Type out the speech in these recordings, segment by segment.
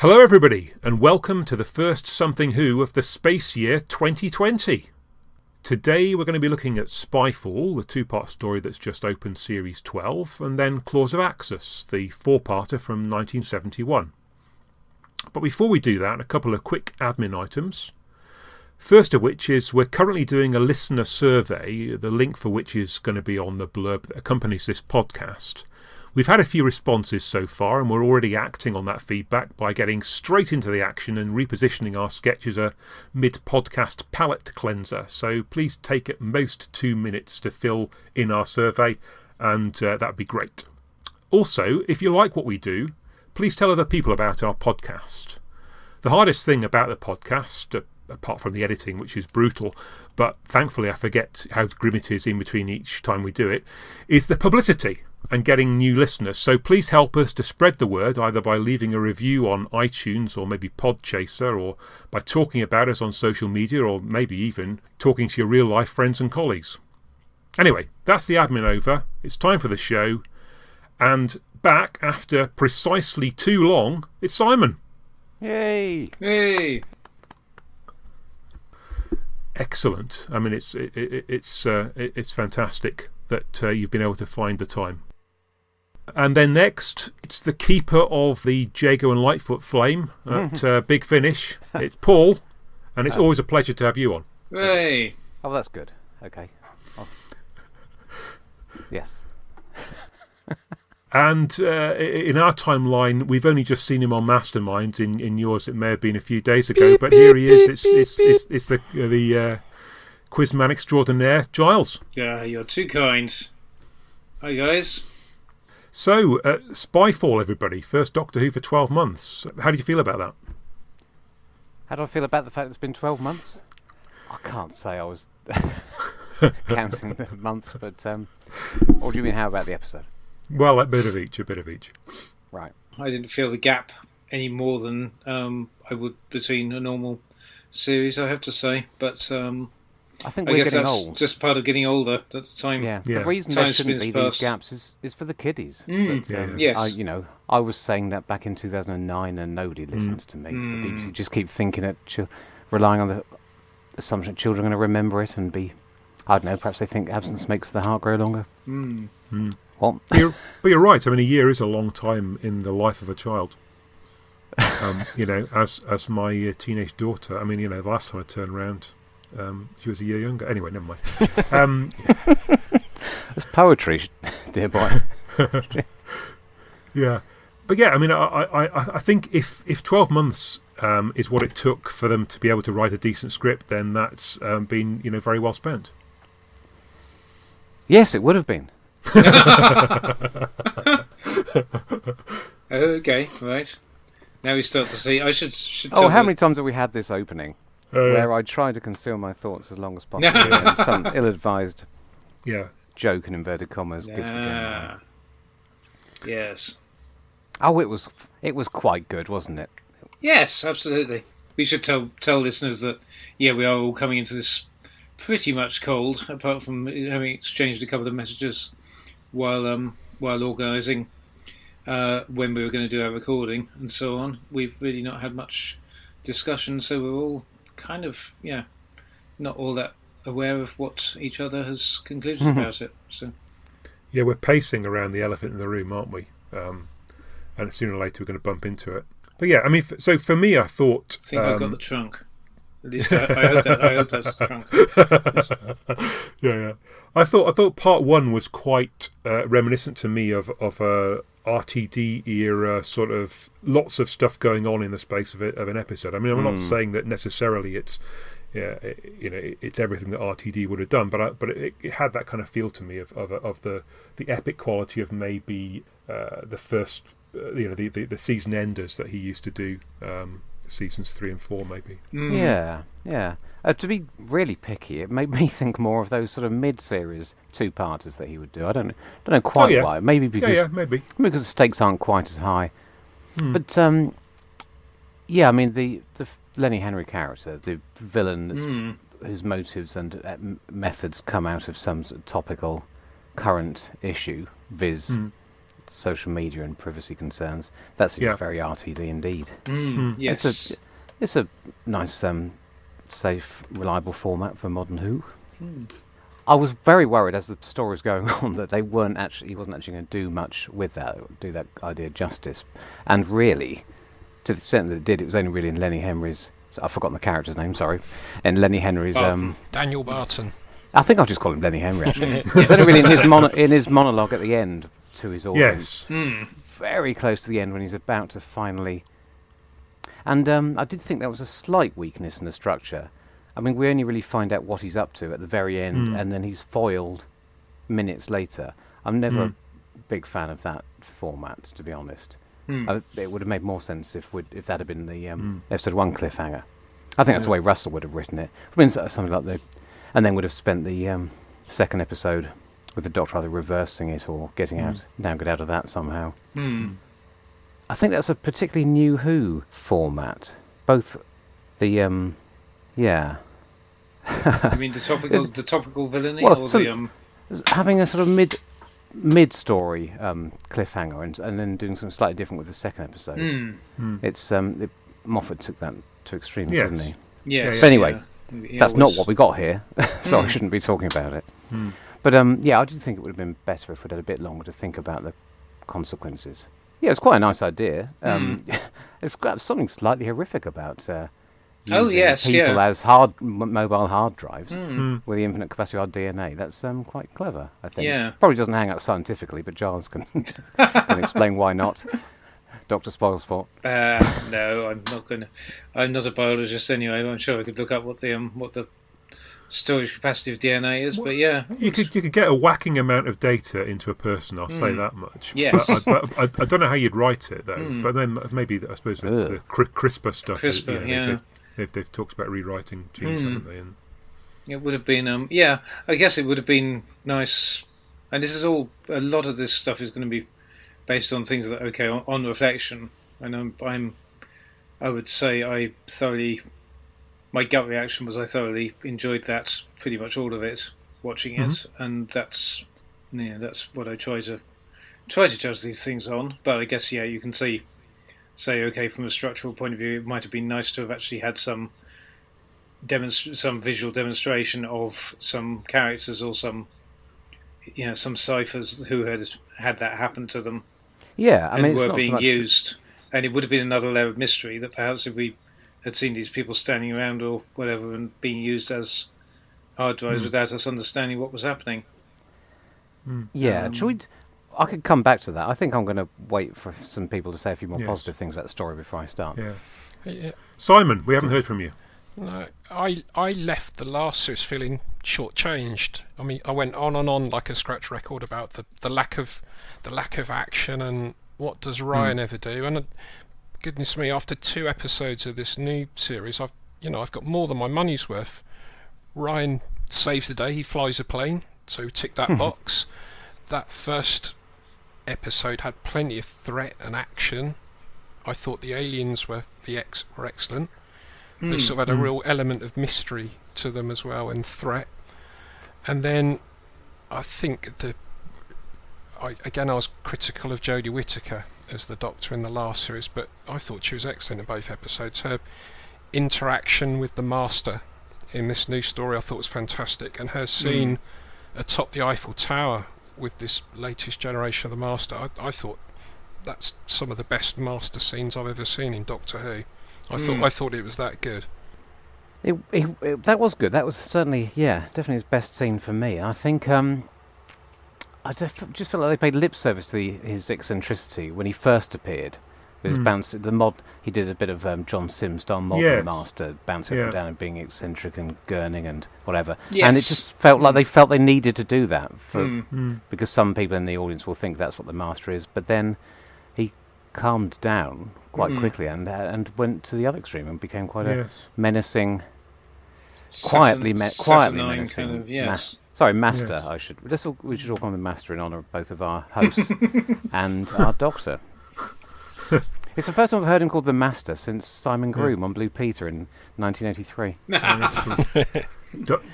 Hello everybody, and welcome to the first Something Who of the space year 2020. Today we're going to be looking at Spyfall, the two-part story that's just opened Series 12, and then Claws of Axis, the four-parter from 1971. But before we do that, a couple of quick admin items. First of which is we're currently doing a listener survey, the link for which is going to be on the blurb that accompanies this podcast. We've had a few responses so far, and we're already acting on that feedback by getting straight into the action and repositioning our sketch as a mid-podcast palate cleanser. So please take at most 2 minutes to fill in our survey, and that would be great. Also, if you like what we do, please tell other people about our podcast. The hardest thing about the podcast, apart from the editing, which is brutal, but thankfully I forget how grim it is in between each time we do it, is the publicity and getting new listeners. So please help us to spread the word, either by leaving a review on iTunes or maybe Podchaser, or by talking about us on social media, or maybe even talking to your real life friends and colleagues. Anyway, that's the admin over. It's time for the show. And back after precisely too long, it's Simon. Yay! Hey! Excellent. I mean, it's fantastic that you've been able to find the time. And then next, it's the keeper of the Jago and Lightfoot flame at Big Finish. It's Paul, and it's always a pleasure to have you on. Hey! Oh, that's good. Okay. Oh. Yes. And in our timeline, we've only just seen him on Mastermind. In yours, it may have been a few days ago, but here he is. It's the quizman extraordinaire, Giles. Yeah, you're too kind. Hi, guys. So, Spyfall, everybody. First Doctor Who for 12 months. How do you feel about that? How do I feel about the fact it's been 12 months? I can't say I was counting the months, but what do you mean, how about the episode? Well, a bit of each. Right. I didn't feel the gap any more than I would between a normal series, I have to say. But I think I we're guess getting that's old. just part of getting older at the time. Yeah. Yeah. The reason Time there shouldn't spins be past. these gaps is for the kiddies. But, Yes. I was saying that back in 2009 and nobody listens to me. The BBC just keep thinking it, relying on the assumption that children are going to remember it and be, I don't know, perhaps they think absence makes the heart grow longer. What? But you're right. I mean, a year is a long time in the life of a child. As my teenage daughter, I mean, the last time I turned around, she was a year younger. Anyway, never mind. It's poetry, dear boy. Yeah. But yeah, I mean, I think if 12 months is what it took for them to be able to write a decent script, then that's been, very well spent. Yes, it would have been. Okay, right. Now we start to see. I should Oh, how many times have we had this opening where I try to conceal my thoughts as long as possible and some ill-advised joke in inverted commas gives the game away. Yes. Oh, it was quite good, wasn't it? Yes, absolutely. We should tell listeners that, we are all coming into this pretty much cold, apart from having exchanged a couple of messages while organising when we were going to do our recording and so on. We've really not had much discussion, so we're all kind of, not all that aware of what each other has concluded about it. So, yeah, we're pacing around the elephant in the room, aren't we? And sooner or later we're going to bump into it. But yeah, I mean, so for me, I thought... I think I got the trunk. At least I hope that's the trunk. Yeah. I thought part one was quite reminiscent to me of a RTD era, sort of lots of stuff going on in the space of an episode. I mean, I'm not saying that necessarily it's everything that RTD would have done, but it had that kind of feel to me of the epic quality of maybe the first the season enders that he used to do. Seasons 3 and 4, maybe. Yeah. To be really picky, it made me think more of those sort of mid-series two-parters that he would do. I don't know quite why. Maybe because maybe because the stakes aren't quite as high. But I mean the Lenny Henry character, the villain, whose motives and methods come out of some sort of topical current issue, viz. social media and privacy concerns. That seems very RTD indeed. Yes. It's a nice, safe, reliable format for modern Who. I was very worried as the story was going on that he wasn't actually going to do much with that, do that idea justice. And really, to the extent that it did, it was only really in Lenny Henry's. I've forgotten the character's name. Sorry, in Lenny Henry's. Daniel Barton. I think I'll just call him Lenny Henry. Actually, it's only really in his monologue at the end to his audience. Yes. Very close to the end when he's about to finally. And I did think there was a slight weakness in the structure. I mean, we only really find out what he's up to at the very end, and then he's foiled minutes later. I'm never a big fan of that format, to be honest. It would have made more sense if that had been the episode 1 cliffhanger. I think that's the way Russell would have written it. I mean, something like and then would have spent the second episode with the Doctor either reversing it or getting out of that somehow. I think that's a particularly new Who format. Both the You mean the topical villainy, or the having a sort of mid-story cliffhanger and then doing something slightly different with the second episode. It's Moffat took that to extremes, didn't he? Yes. But anyway, that's not what we got here, so I shouldn't be talking about it. But I do think it would have been better if we'd had a bit longer to think about the consequences. Yeah, it's quite a nice idea. It's got something slightly horrific about using people as mobile hard drives with the infinite capacity of our DNA. That's quite clever, I think. Yeah. Probably doesn't hang out scientifically, but Giles can explain why not. Dr. Spoilsport. No, I'm not going to. I'm not a biologist anyway. I'm sure I could look up what the storage capacity of DNA is, but yeah. You could get a whacking amount of data into a person, I'll say that much. Yes. But I don't know how you'd write it, though. But then maybe, I suppose, the CRISPR stuff. They've talked about rewriting genes, haven't they? And it would have been, I guess it would have been nice. And this is a lot of this stuff is going to be based on things that, on reflection. And I would say my gut reaction was I thoroughly enjoyed that, pretty much all of it, watching it, and that's what I try to judge these things on. But I guess you can say from a structural point of view, it might have been nice to have actually had some visual demonstration of some characters or some ciphers who had that happen to them. Yeah, I mean, were being used, and it would have been another layer of mystery that perhaps if we had seen these people standing around or whatever and being used as hard drives without us understanding what was happening. Yeah, I could come back to that. I think I'm going to wait for some people to say a few more positive things about the story before I start. Yeah. Simon, we haven't heard from you. No, I left the last series feeling shortchanged. I mean, I went on and on like a scratch record about the lack of action and what does Ryan ever do. And goodness me, after 2 episodes of this new series, I've got more than my money's worth. Ryan saves the day. He flies a plane, so tick that box. That first episode had plenty of threat and action. I thought the aliens were excellent. They sort of had a real element of mystery to them as well, and threat. And then I think I was critical of Jodie Whittaker as the Doctor in the last series, but I thought she was excellent in both episodes. Her interaction with the Master in this new story I thought was fantastic, and her scene atop the Eiffel Tower with this latest generation of the Master, I thought that's some of the best Master scenes I've ever seen in Doctor Who. I thought it was that good. That was good. That was certainly, definitely his best scene for me. I think I just felt like they paid lip service to his eccentricity when he first appeared. With his bounce, the mod, he did a bit of John Sims style mod with the Master, bouncing up and down and being eccentric and gurning and whatever. Yes. And it just felt like they needed to do that because some people in the audience will think that's what the Master is. But then he calmed down quite quickly and went to the other extreme and became quite a menacing, quietly menacing. Kind of, Master. Yes. We should all call him Master in honour of both of our hosts and our Doctor. It's the first time I've heard him called the Master since Simon Groom on Blue Peter in 1983.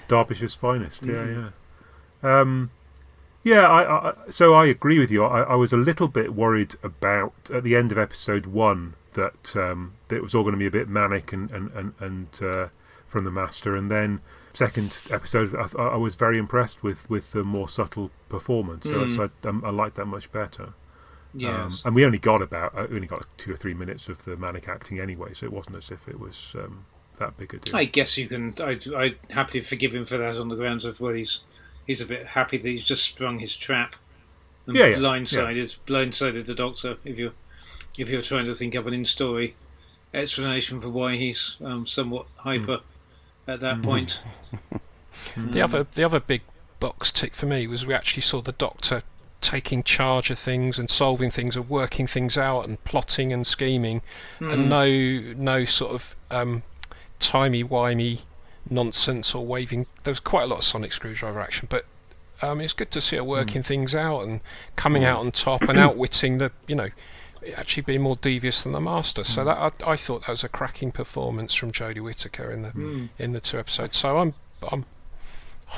Derbyshire's finest, Yeah, so I agree with you. I was a little bit worried about at the end of episode 1 that it was all going to be a bit manic and from the Master, and then second episode I was very impressed with the more subtle performance. So I liked that much better. Yes, and we only got 2 or 3 minutes of the manic acting anyway, so it wasn't as if it was that big a deal. I guess you can. I happily forgive him for that on the grounds of he's a bit happy that he's just sprung his trap and blindsided the Doctor. If you're trying to think up an in-story explanation for why he's somewhat hyper at that point. The other big box tick for me was we actually saw the Doctor taking charge of things and solving things and working things out and plotting and scheming, and no sort of timey-wimey nonsense or waving. There was quite a lot of sonic screwdriver action, but it's good to see her working things out and coming out on top and outwitting actually being more devious than the Master. So that I thought that was a cracking performance from Jodie Whittaker in the 2 episodes. So I'm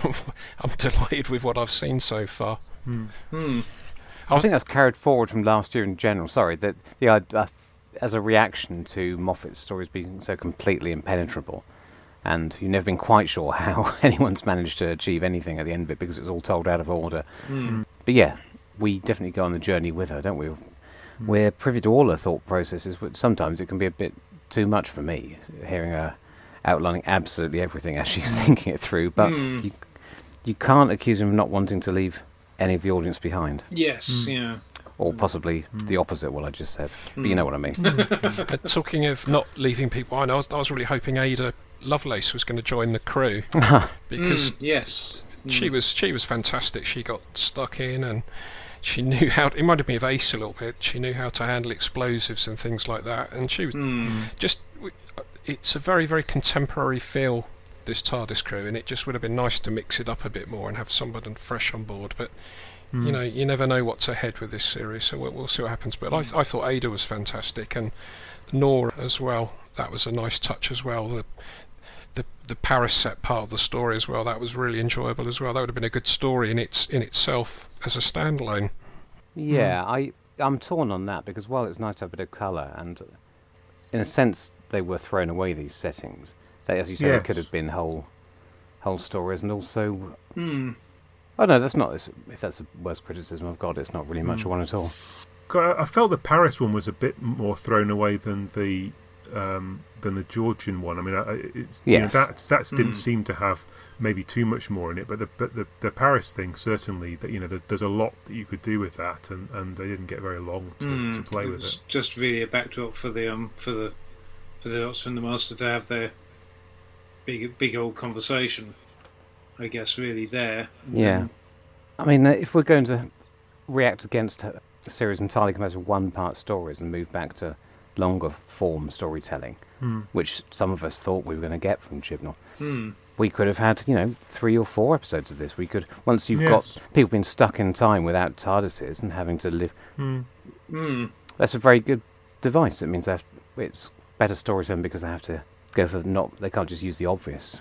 I'm delighted with what I've seen so far. I think that's carried forward from last year in general. Sorry, that as a reaction to Moffat's stories being so completely impenetrable, and you've never been quite sure how anyone's managed to achieve anything at the end of it because it was all told out of order. But yeah, we definitely go on the journey with her, don't we? We're privy to all her thought processes, but sometimes it can be a bit too much for me, hearing her outlining absolutely everything as she's thinking it through. But you can't accuse him of not wanting to leave any of the audience behind. Yes, yeah. Or possibly the opposite, what I just said. But you know what I mean. Talking of not leaving people behind, I was really hoping Ada Lovelace was going to join the crew because yes, she was fantastic. She got stuck in and she knew how. It reminded me of Ace a little bit. She knew how to handle explosives and things like that, and she was just. It's a very, very contemporary feel, this TARDIS crew, and it just would have been nice to mix it up a bit more and have somebody fresh on board. But you know, you never know what's ahead with this series, so we'll see what happens. But I thought Ada was fantastic, and Nora as well. That was a nice touch as well. The Paris set part of the story as well. That was really enjoyable as well. That would have been a good story in itself as a standalone. Yeah, I'm torn on that because while it's nice to have a bit of colour, and in a sense they were thrown away, these settings. They, as you say, they could have been whole stories, and also. Oh no, that's not. If that's the worst criticism I've got, it's not really much of one at all. I felt the Paris one was a bit more thrown away than the Georgian one. I mean, that didn't seem to have maybe too much more in it, but the Paris thing certainly. That there's a lot that you could do with that, and they didn't get very long to play with it. Just really a backdrop for the Doctor and the Master to have their big old conversation. I guess really there. Yeah, I mean, if we're going to react against a series entirely composed of one-part stories and move back to longer form storytelling, which some of us thought we were going to get from Chibnall, we could have had 3 or 4 episodes of this. We could, once you've got people being stuck in time without TARDISes and having to live. That's a very good device. It means it's better storytelling because they have to go for they can't just use the obvious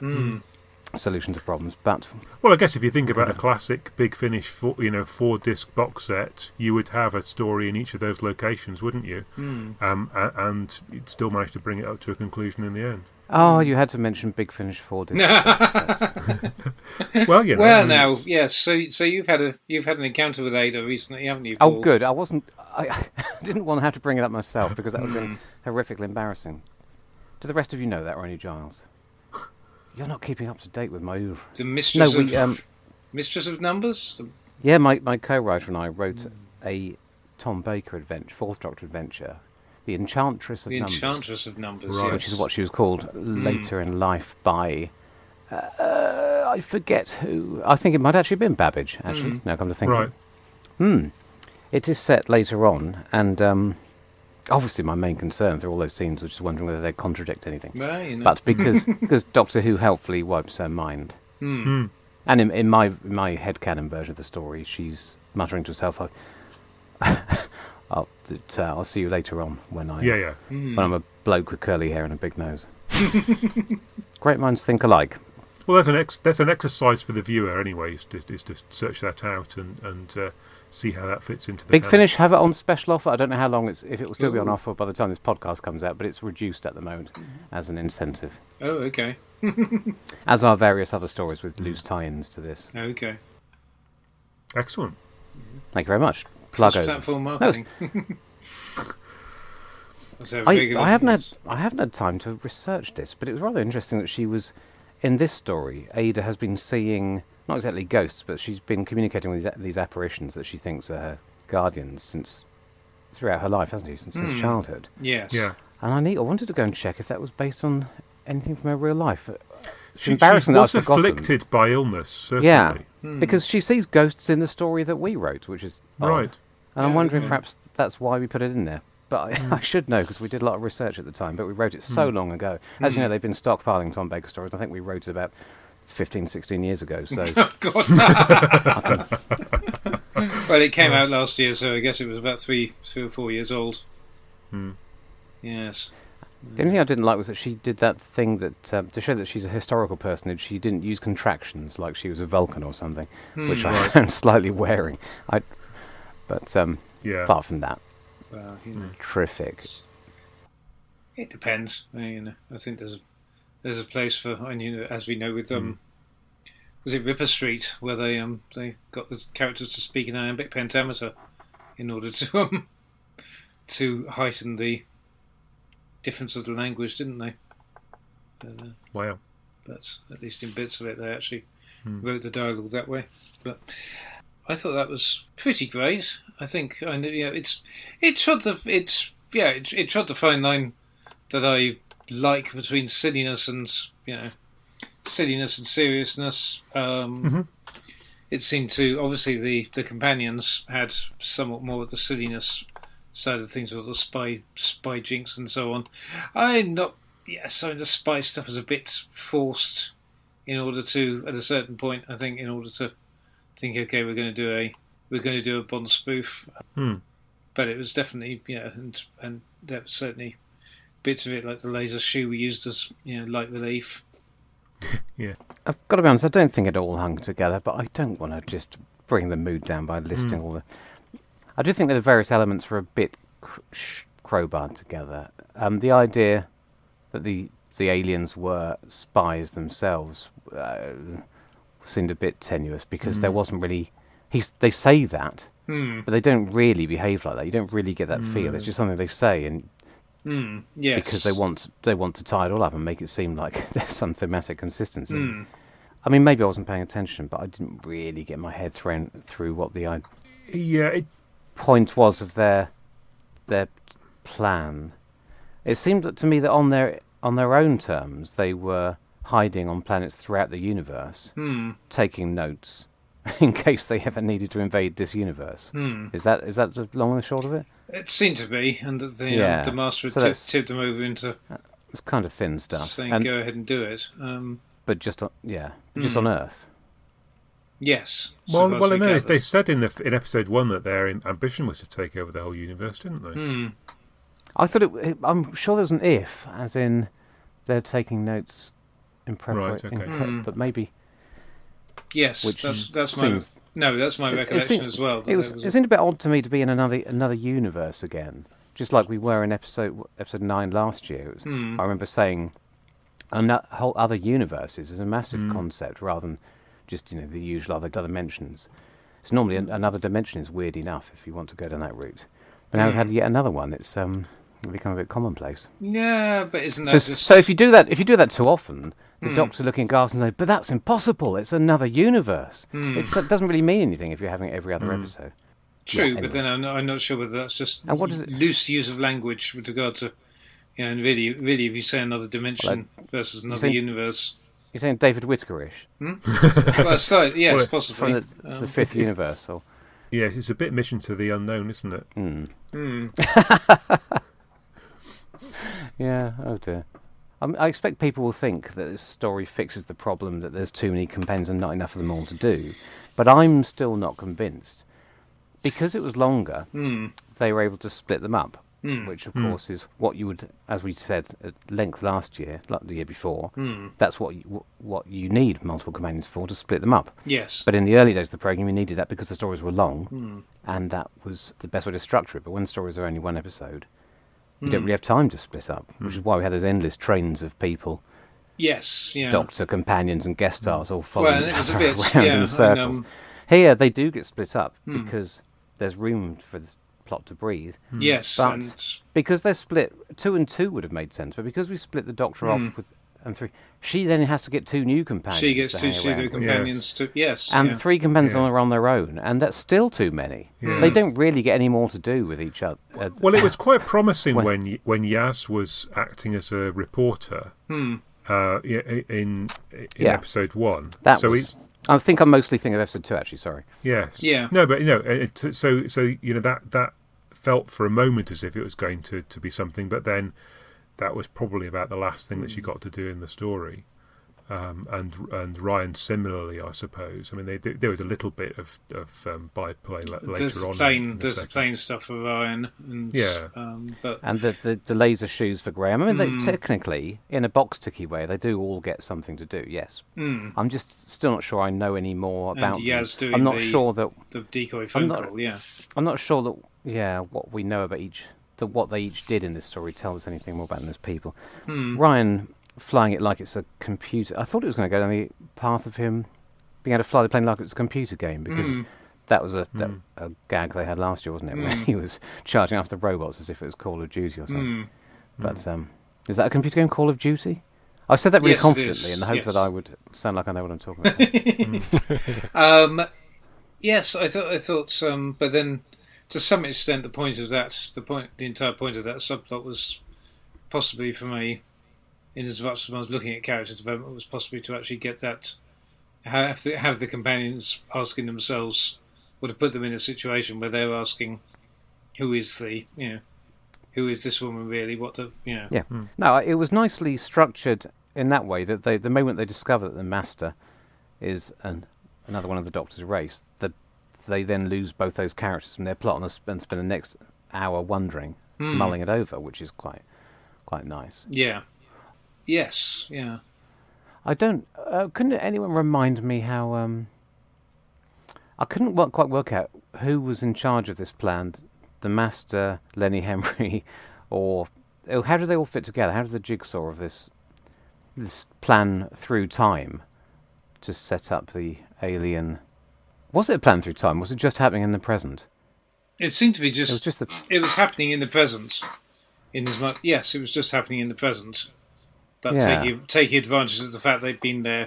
solution to problems. But well, I guess if you think about a classic Big Finish 4-disc box set, you would have a story in each of those locations, wouldn't you? And you'd still manage to bring it up to a conclusion in the end. Oh, you had to mention Big Finish 4-disc box sets. Well, Well, now, yes. So you've had an encounter with Ada recently, haven't you, Paul? Oh, good. I didn't want to have to bring it up myself because that would have been horrifically embarrassing. Do the rest of you know that, or any Giles? You're not keeping up to date with my oeuvre. The Mistress of Numbers? Yeah, my co-writer and I wrote a Tom Baker adventure, 4th Doctor adventure, The Enchantress of Numbers. The Enchantress of Numbers, right. Which is what she was called later in life by... I forget who. I think it might actually have been Babbage, actually, now come to think of it. It is set later on, and... obviously, my main concern through all those scenes was just wondering whether they'd contradict anything. Well, But because Doctor Who helpfully wipes her mind, and in my headcanon version of the story, she's muttering to herself, "I'll see you later on when I'm a bloke with curly hair and a big nose." Great minds think alike. Well, there's an exercise for the viewer, anyway, is to search that out and see how that fits into the Big canon. Finish have it on special offer. I don't know how long if it will still be on Ooh. offer by the time this podcast comes out, but it's reduced at the moment as an incentive. Oh, okay. As are various other stories with loose tie-ins to this. Okay. Excellent. Thank you very much. Plug over. Cross-platform marketing. I haven't had time to research this, but it was rather interesting that she was in this story. Ada has been seeing not exactly ghosts, but she's been communicating with these apparitions that she thinks are her guardians throughout her life, hasn't she? Since childhood. Yes. Yeah. And I wanted to go and check if that was based on anything from her real life. It's She embarrassing that was I've forgotten. afflicted by illness, certainly. Yeah, because she sees ghosts in the story that we wrote, which is odd. Right. And I'm Yeah, wondering yeah. perhaps that's why we put it in there. But I should know because we did a lot of research at the time, but we wrote it so long ago. As you know, they've been stockpiling Tom Baker stories. I think we wrote it about 15, 16 years ago. So Oh, God. Well, it came out last year, so I guess it was about 3 or 4 years old. Yes. the only thing I didn't like was that she did that thing that to show that she's a historical personage. She didn't use contractions like she was a Vulcan or something, which I found slightly wearing. But Yeah. apart from that, Well, terrific. it depends. I think there's a place for, as we know with was it Ripper Street, where they got the characters to speak in iambic pentameter in order to to heighten the difference of the language, didn't they? Wow. But at least in bits of it, they actually wrote the dialogue that way. But I thought that was pretty great. I think it trod the fine line that I like between silliness and seriousness. It seemed to, obviously the companions had somewhat more of the silliness side of things, with the spy jinx and so on. Some of the spy stuff was a bit forced in order to, at a certain point, I think, in order to think, okay, we're going to do a Bond spoof. But it was definitely, and there was certainly bits of it, like the laser shoe we used as light relief. Yeah. I've got to be honest, I don't think it all hung together, but I don't want to just bring the mood down by listing all the... I do think that the various elements were a bit crowbarred together. The idea that the aliens were spies themselves seemed a bit tenuous, because there wasn't really... They say that, but they don't really behave like that. You don't really get that feel. It's just something they say, and Yes. because they want to tie it all up and make it seem like there's some thematic consistency. I mean, maybe I wasn't paying attention, but I didn't really get my head thrown through what the point was of their plan. It seemed to me that on their own terms, they were hiding on planets throughout the universe, taking notes in case they ever needed to invade this universe. Is that the long and the short of it? It seemed to be, and that the Master So had tipped them over into It's kind of thin stuff. saying, go ahead and do it. But just on Earth. Yes. Well, so far as we no, gathered. they said in episode 1 that their ambition was to take over the whole universe, didn't they? I thought I'm sure there was an if, as in they're taking notes in preparation. Right, okay. But maybe. Yes, Which that's my seems- that's my recollection as well. that It seemed a bit odd to me to be in another universe again, just like we were in episode 9 last year. I remember saying whole other universes is a massive concept rather than just the usual other dimensions. It's normally another dimension is weird enough if you want to go down that route. But now we've had yet another one. It's become a bit commonplace. Yeah, but isn't that just... So if you do that too often, the Doctor looking at Garth and say, "But that's impossible. It's another universe." It doesn't really mean anything if you're having it every other episode. True, Yeah, but then I'm not sure whether that's just And what is it? loose use of language with regard to, and really, if you say another dimension versus another think- universe. You're saying David Whittaker-ish Well, slightly, yes, Well, possibly. from the fifth universe, or Yes, it's a bit mission to the unknown, isn't it? yeah. Oh dear. I expect people will think that this story fixes the problem that there's too many companions and not enough of them all to do, but I'm still not convinced. Because it was longer, they were able to split them up. which of course is what you would, as we said at length last year, like the year before, that's what you need multiple companions for, to split them up. Yes. But in the early days of the programme, you needed that because the stories were long, and that was the best way to structure it. But when stories are only one episode, you don't really have time to split up, which is why we had those endless trains of people. Yes, yeah. Doctor, companions and guest stars all following Well, it was a around bit, in circles. Here, they do get split up because there's room for the plot to breathe. Yes, But and because they're split, 2 and 2 would have made sense, but because we split the Doctor off with and 3, she then has to get 2 new companions. she gets to 2 hang pseudo around with. companions to... Yes. And yeah. 3 companions Yeah. are on their own, and that's still too many. Yeah. They don't really get any more to do with each other. Well, it was quite promising when Yaz was acting as a reporter in Yeah. episode 1. That so was, I think I'm mostly thinking of episode 2, actually, sorry. yes, Yeah. no, but so that felt for a moment as if it was going to be something, but then that was probably about the last thing that she got to do in the story. And Ryan similarly, I suppose. I mean, there was a little bit of byplay later on. There's plain stuff for Ryan, and but And the laser shoes for Graham. I mean, they, technically, in a box-ticky way, they do all get something to do, yes. I'm just still not sure I know any more about and them. Yaz doing I'm not sure that... the decoy phone not- call. Yeah, I'm not sure that, what we know about what they each did in this story tells us anything more about them as people. Ryan flying it like it's a computer. I thought it was going to go down the path of him being able to fly the plane like it's a computer game, because that was a gag they had last year, wasn't it? Where he was charging after robots as if it was Call of Duty or something. But is that a computer game, Call of Duty? I said that really Yes, it confidently is. in the hope Yes. that I would sound like I know what I'm talking about. yes, I thought, but then to some extent, the entire point of that subplot was possibly in as much as I was looking at character development, was possibly to actually get that, have the companions asking themselves, or to put them in a situation where they're asking, who is this woman really? Yeah. No, it was nicely structured in that way that the moment they discover that the Master is another one of the Doctor's race, that they then lose both those characters from their plot and spend the next hour wondering, mulling it over, which is quite nice. Yeah. Yes. Yeah. I don't. Couldn't anyone remind me how? I couldn't quite work out who was in charge of this plan. The Master, Lenny Henry, or how do they all fit together? How did the jigsaw of this plan through time to set up the alien? Was it a plan through time? Was it just happening in the present? It seemed to be It was just. just It was happening in the present. Yes, it was just happening in the present. But Yeah. taking advantage of the fact they'd been there,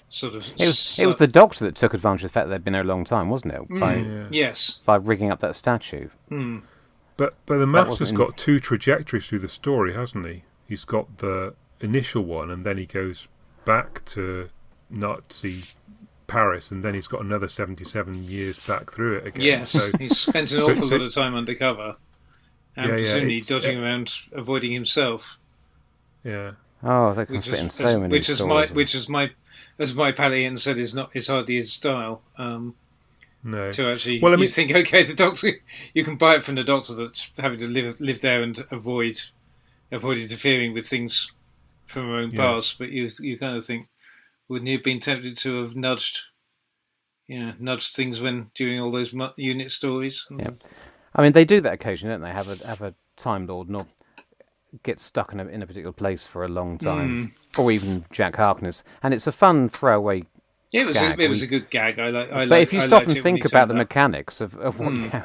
sort of. It was the Doctor that took advantage of the fact that they'd been there a long time, wasn't it? Yes. By rigging up that statue. But the Master's wasn't got 2 trajectories through the story, hasn't he? He's got the initial one, and then he goes back to Nazi Paris, and then he's got another 77 years back through it again. Yes, So, he's spent an awful lot of time undercover, and presumably it's- dodging around, avoiding himself. yeah. Oh, they can Which fit in is, so many stories. as my Palian said, is hardly his style. No. To actually, Well, I mean- you think, okay, the Doctor, you can buy it from the Doctor that's having to live there and avoid interfering with things from her own Yes. past. But you kind of think, wouldn't he have been tempted to have nudged things during all those unit stories? Yeah. I mean, they do that occasionally, don't they? Have a Time Lord not get stuck in a particular place for a long time, or even Jack Harkness, and it's a fun throwaway. Yeah, gag. it was a good gag. But if you stop and think about the mechanics of what you know,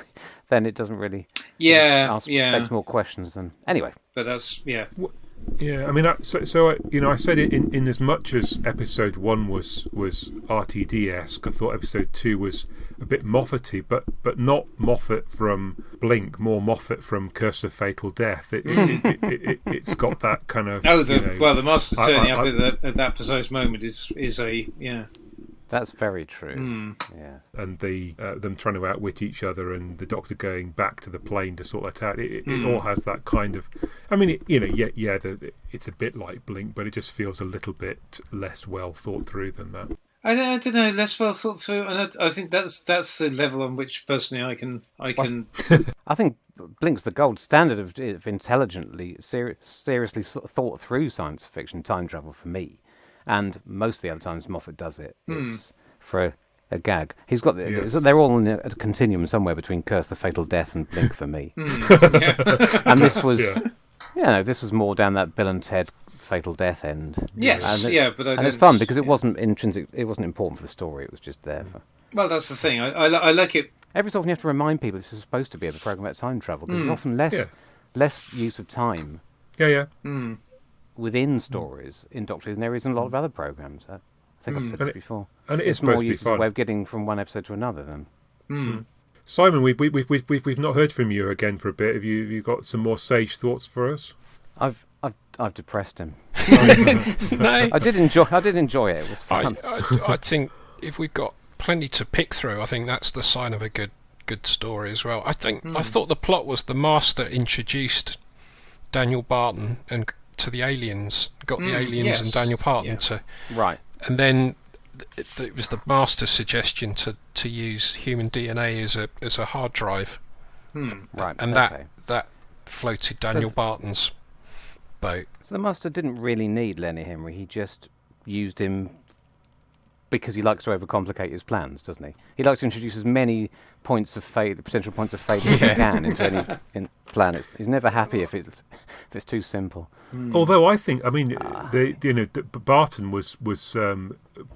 then it doesn't really begs more questions than anyway. But that's Yeah, I mean, I said it in as much as episode 1 was RTD-esque, I thought episode 2 was a bit Moffat-y, but not Moffat from Blink, more Moffat from Curse of Fatal Death. It's got that kind of. the Master turning up at that precise moment is That's very true. Yeah. And them trying to outwit each other, and the Doctor going back to the plane to sort that out. It all has that kind of. I mean, it's a bit like Blink, but it just feels a little bit less well thought through than that. I don't know, less well thought through, and I think that's the level on which personally I can. I think Blink's the gold standard of intelligently, seriously thought through science fiction time travel for me. And most of the other times Moffat does it, it's for a gag. He's got they're all in a continuum somewhere between Curse the Fatal Death and Blink for me. And this was, this was more down that Bill and Ted Fatal Death end. Yes, but it's fun because it wasn't intrinsic. It wasn't important for the story. It was just there for. Well, that's the thing. I like it. Every so often you have to remind people this is supposed to be a program about time travel because there's often less use of time. Within stories in Doctor Who than there is in a lot of other programs. I think I've said this before. And it is more supposed to be use fun. as a way of getting from one episode to another. Then. Simon, we've not heard from you again for a bit. Have you got some more sage thoughts for us? I've depressed him. No, I did enjoy it. It was fun. I think if we've got plenty to pick through, I think that's the sign of a good story as well. I thought the plot was the Master introduced Daniel Barton and to the aliens, got the aliens and Daniel Barton to right, and then it was the Master's suggestion to use human DNA as a hard drive, right, and that floated Daniel Barton's boat. So the Master didn't really need Lenny Henry. He just used him because he likes to overcomplicate his plans, doesn't he? He likes to introduce as many potential points of failure as he can into any plan. He's never happy if it's too simple. Although I think, Barton was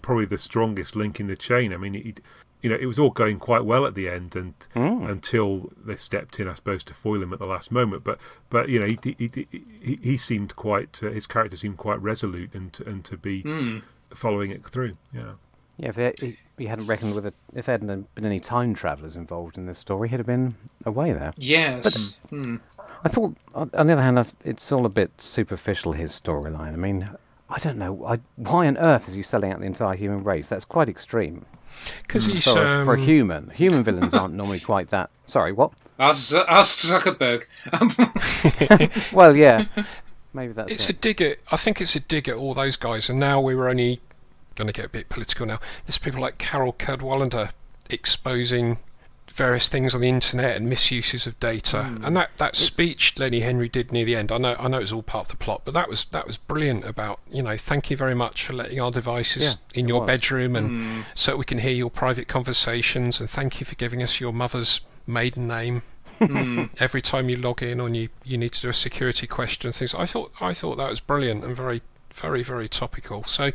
probably the strongest link in the chain. I mean, it was all going quite well at the end, and until they stepped in, I suppose, to foil him at the last moment. But he seemed quite. His character seemed quite resolute and to be following it through. Yeah. Yeah, if he hadn't reckoned with it, if there hadn't been any time travellers involved in this story, he'd have been away there. Yes. I thought, on the other hand, it's all a bit superficial, his storyline. I mean, I don't know. Why on earth is he selling out the entire human race? That's quite extreme. Because he's... For a human. Human villains aren't normally quite that... Sorry, what? Ask Zuckerberg. Well, yeah. Maybe that's it's it. a dig at... I think it's a dig at all those guys, and now we were only going to get a bit political now. There's people like Carol Cadwallader exposing various things on the internet and misuses of data, and that speech Lenny Henry did near the end. I know it was all part of the plot, but that was brilliant. About thank you very much for letting our devices in your bedroom, and so we can hear your private conversations, and thank you for giving us your mother's maiden name every time you log in, or you need to do a security question and things. I thought that was brilliant and very, very, very topical. So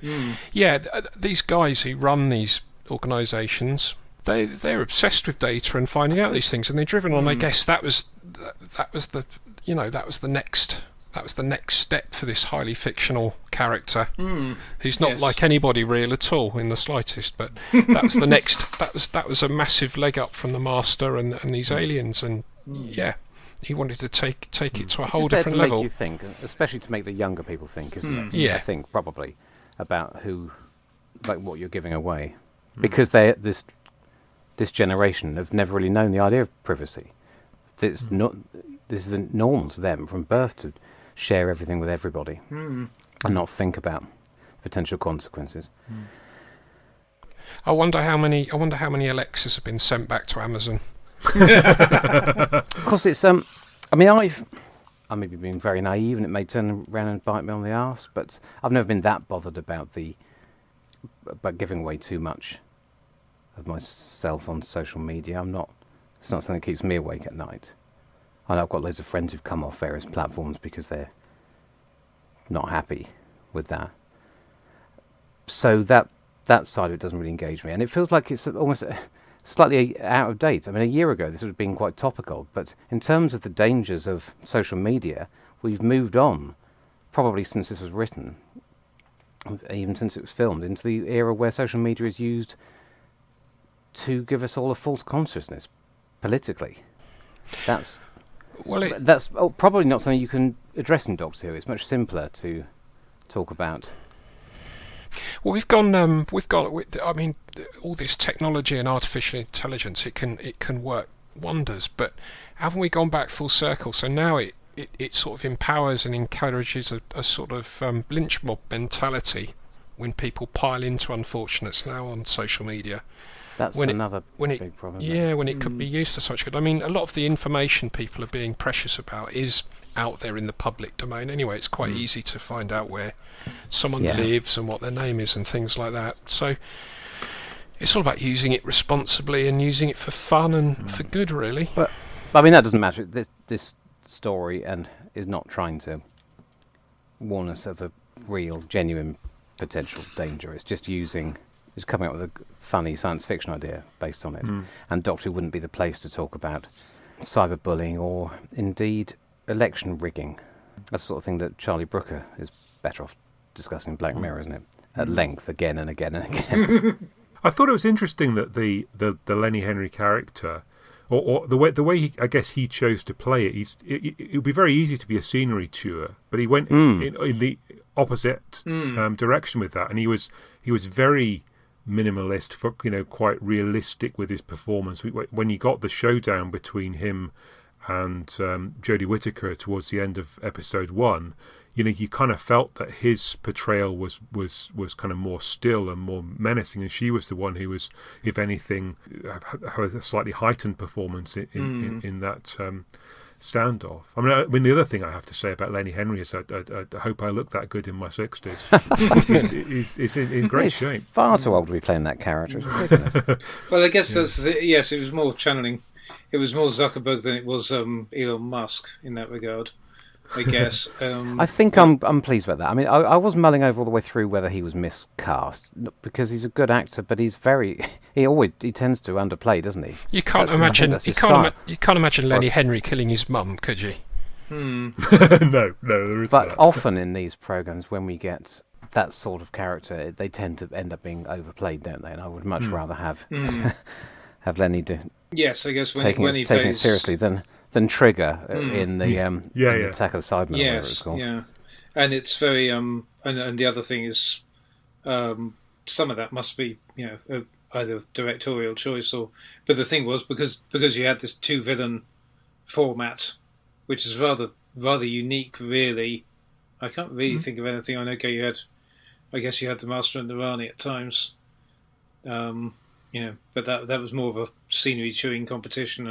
these guys who run these organisations, they're obsessed with data and finding out these things, and they're driven on. I guess that was the next step for this highly fictional character, who's not like anybody real at all in the slightest. But that was the next. That was a massive leg up from the Master and these aliens, and he wanted to take it to a whole different level. Make you think, especially to make the younger people think, isn't it? Yeah, I think probably about what you're giving away, because this generation have never really known the idea of privacy. This is the norm to them from birth to share everything with everybody and not think about potential consequences. I wonder how many Alexas have been sent back to Amazon. Of course, it's I may be being very naive, and it may turn around and bite me on the arse, but I've never been that bothered about giving away too much of myself on social media. It's not something that keeps me awake at night. I know I've got loads of friends who've come off various platforms because they're not happy with that. So that side of it doesn't really engage me, and it feels like it's almost slightly out of date. I mean, a year ago this would have been quite topical, but in terms of the dangers of social media, we've moved on, probably since this was written, even since it was filmed, into the era where social media is used to give us all a false consciousness politically. That's probably not something you can address in Doctor Who. It's much simpler to talk about. Well, we've got. I mean, all this technology and artificial intelligence. It can work wonders. But haven't we gone back full circle? So now it sort of empowers and encourages a sort of lynch mob mentality when people pile into unfortunates now on social media. That's another big problem. Yeah, when it could be used for such good. I mean, a lot of the information people are being precious about is out there in the public domain. Anyway, it's quite easy to find out where someone lives and what their name is and things like that. So it's all about using it responsibly and using it for fun and for good, really. But I mean, that doesn't matter. This story is not trying to warn us of a real, genuine potential danger. It's just coming up with a funny science fiction idea based on it. And Doctor Who wouldn't be the place to talk about cyberbullying or indeed election rigging. That's the sort of thing that Charlie Brooker is better off discussing in Black Mirror, isn't it? At length, again and again and again. I thought it was interesting that the Lenny Henry character, or the way I guess he chose to play it. It would be very easy to be a scenery tour, but he went in the opposite direction with that, and he was very minimalist, for quite realistic with his performance. When you got the showdown between him and Jodie Whittaker towards the end of episode 1, you kind of felt that his portrayal was kind of more still and more menacing, and she was the one who was, if anything, had a slightly heightened performance in that standoff. I mean, the other thing I have to say about Lenny Henry is I hope I look that good in my 60s. He's in great shape. Far too old to be playing that character. It's ridiculous. Well, I guess yes, it was more channeling. It was more Zuckerberg than it was Elon Musk in that regard, I guess. I think I'm pleased about that. I mean, I was mulling over all the way through whether he was miscast, because he's a good actor, but he tends to underplay, doesn't he? You can't imagine Lenny Henry killing his mum, could you? No, there isn't. But often in these programs, when we get that sort of character, they tend to end up being overplayed, don't they? And I would much rather have have Lenny yes, I guess taking it seriously than Trigger in the Attack of the Cybermen. Yes, yeah, and it's very and the other thing is some of that must be either directorial choice but the thing was because you had this 2-villain format, which is rather unique, really. I can't really think of anything. I know I guess you had the Master and the Rani at times. But that was more of a scenery chewing competition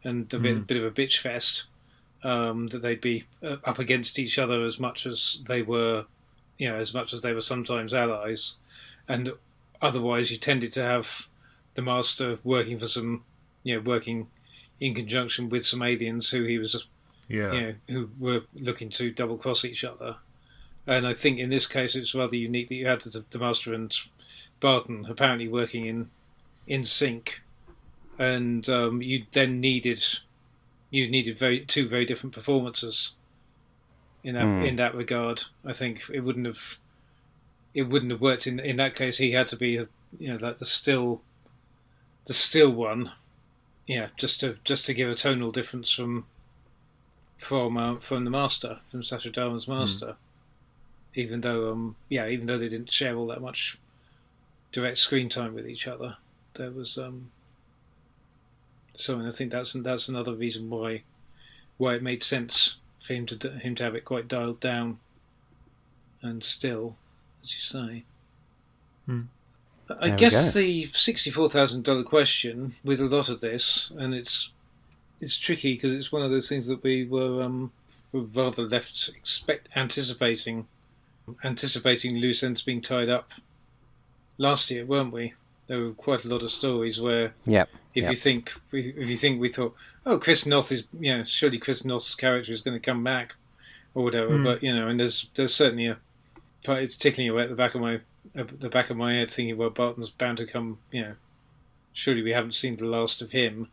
and a bit of a bitch fest. That they'd be up against each other as much as they were sometimes allies, and otherwise you tended to have the Master working for working in conjunction with some aliens who he was, who were looking to double cross each other. And I think in this case it's rather unique that you had the Master and Barton apparently working in sync, and you then needed two very different performances in that regard. I think it wouldn't have worked in that case. He had to be like the still one, just to give a tonal difference from the Master, from Sacha Dhawan's Master. Even though they didn't share all that much direct screen time with each other, there was so, and I think that's another reason why it made sense for him to have it quite dialed down and still, as you say. I guess the $64,000 question with a lot of this, and it's tricky because it's one of those things that we were rather left anticipating loose ends being tied up last year, weren't we? There were quite a lot of stories where, if you think we thought, oh, Chris Noth is, surely Chris Noth's character is going to come back, or whatever. But and there's certainly it's tickling away at the back of my head, thinking, well, Barton's bound to come. Surely we haven't seen the last of him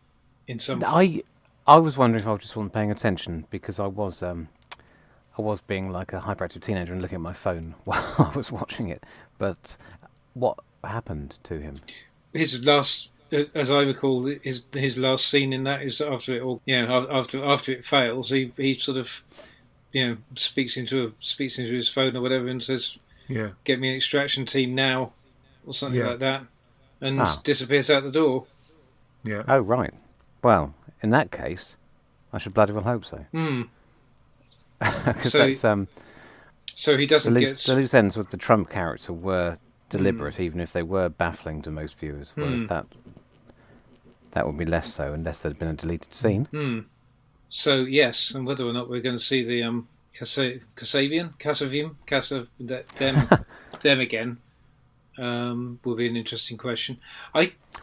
in some. I was wondering if I just wasn't paying attention, because I was being like a hyperactive teenager and looking at my phone while I was watching it. But what happened to him? His last, as I recall, his last scene in that is after it all. After it fails, he sort of, speaks into his phone or whatever and says, "Get me an extraction team now," or something like that, and disappears out the door. Yeah. Oh right. Well, in that case, I should bloody well hope so. Because that's So he doesn't get... The loose ends with the Trump character were deliberate, even if they were baffling to most viewers, whereas that would be less so unless there'd been a deleted scene. So, yes, and whether or not we're going to see the Kasavian, them again, will be an interesting question.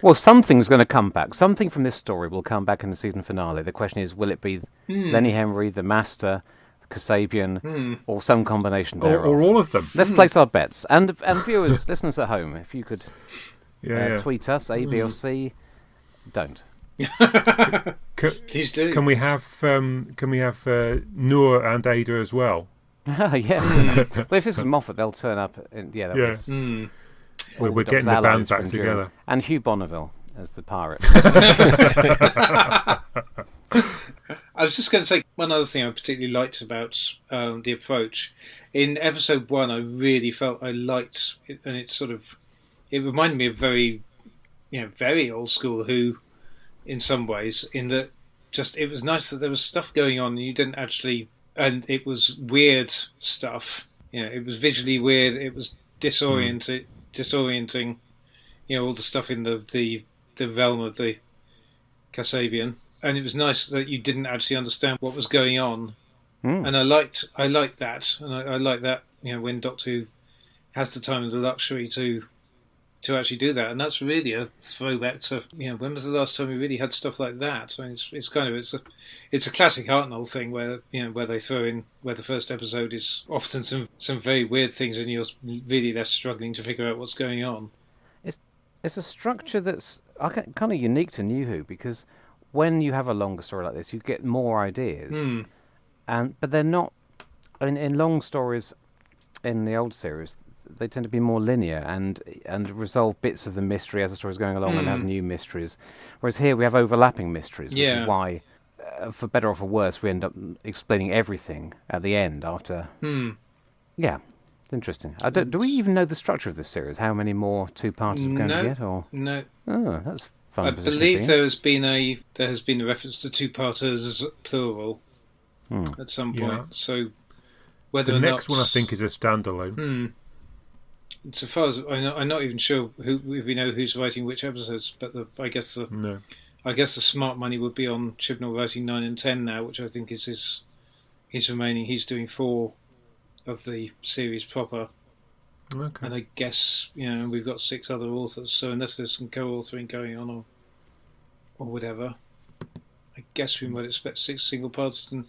Well, something's going to come back. Something from this story will come back in the season finale. The question is, will it be Lenny Henry, the Master, Kasabian, or some combination thereof? Or all of them. Let's place our bets. And viewers, listeners at home, if you could tweet us, A, B, or C. Don't. Please do. Can we have Noor and Ada as well? Yeah. Well, if this is Moffat, they'll turn up. We're getting the band back together. And Hugh Bonneville as the pirate. I was just going to say one other thing I particularly liked about the approach. In episode 1, I really felt I liked it, and it reminded me of very old school Who, in some ways, in that it was nice that there was stuff going on and you didn't actually, and it was weird stuff. It was visually weird. It was disorienting. All the stuff in the realm of the Kasabian, and it was nice that you didn't actually understand what was going on. And I liked that, and I like that. When Doctor Who has the time and the luxury to actually do that, and that's really a throwback to when was the last time we really had stuff like that? I mean, it's a classic Hartnell thing where where they throw in where the first episode is often some very weird things, and you're really left struggling to figure out what's going on. It's a structure that's kind of unique to New Who, because when you have a longer story like this, you get more ideas, but they're not. In long stories in the old series, they tend to be more linear and resolve bits of the mystery as the story's going along and have new mysteries. Whereas here we have overlapping mysteries, which is why, for better or for worse, we end up explaining everything at the end after. Yeah, it's interesting. Do we even know the structure of this series? How many more two-parters we're going to get? Or? No. Oh, that's fun. I believe there has been a reference to two-parters plural at some point. Yeah. So whether the or next not, one I think is a standalone. So far as I'm not even sure if we know who's writing which episodes, but I guess the smart money would be on Chibnall writing 9 and 10 now, which I think is his remaining. He's doing 4 of the series proper, and I guess we've got 6 other authors. So unless there's some co-authoring going on or whatever, I guess we might expect 6 single parts and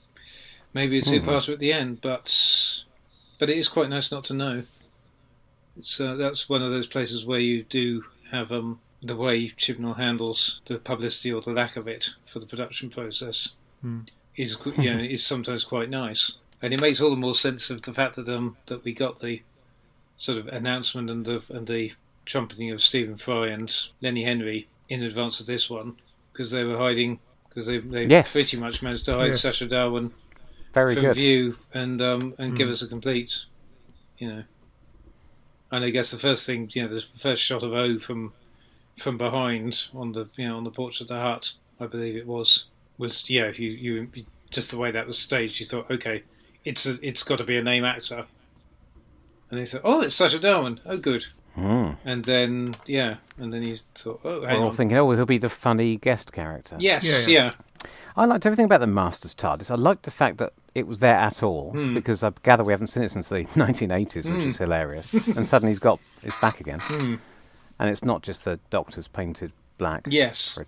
maybe a 2-parter at the end. But it is quite nice not to know. It's that's one of those places where you do have the way Chibnall handles the publicity or the lack of it for the production process is is sometimes quite nice, and it makes all the more sense of the fact that that we got the sort of announcement and the trumpeting of Stephen Fry and Lenny Henry in advance of this one, because they were hiding, because they pretty much managed to hide Sacha Darwin from view and give us a complete And I guess the first thing, the first shot of O from behind on the on the porch of the hut, I believe it was if you just the way that was staged, you thought, okay, it's got to be a name actor, and they thought, oh, it's Sacha Darwin, oh good, and then you thought, oh, hang on. We're all thinking, oh, he'll be the funny guest character. Yes, yeah. I liked everything about the Master's TARDIS. I liked the fact that it was there at all, because I gather we haven't seen it since the 1980s, which is hilarious. And suddenly it's back again. And it's not just the Doctor's painted black. Yes. For a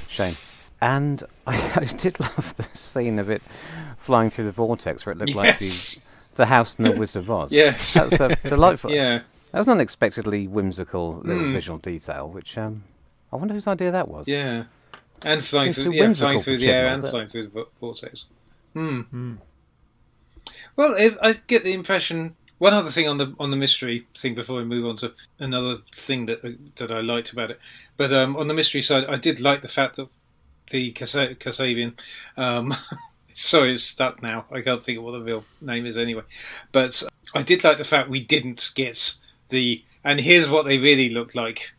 shame. And I did love the scene of it flying through the vortex, where it looked like the house in the Wizard of Oz. Yes. That's delightful. Yeah. That was an unexpectedly whimsical little visual detail, which I wonder whose idea that was. Yeah. And flying through the air and flying through the vortex. Well, I get the impression. One other thing on the mystery thing before we move on to another thing that I liked about it, but on the mystery side, I did like the fact that the Kasabian. Sorry, it's stuck now. I can't think of what the real name is anyway. But I did like the fact we didn't get and here's what they really looked like.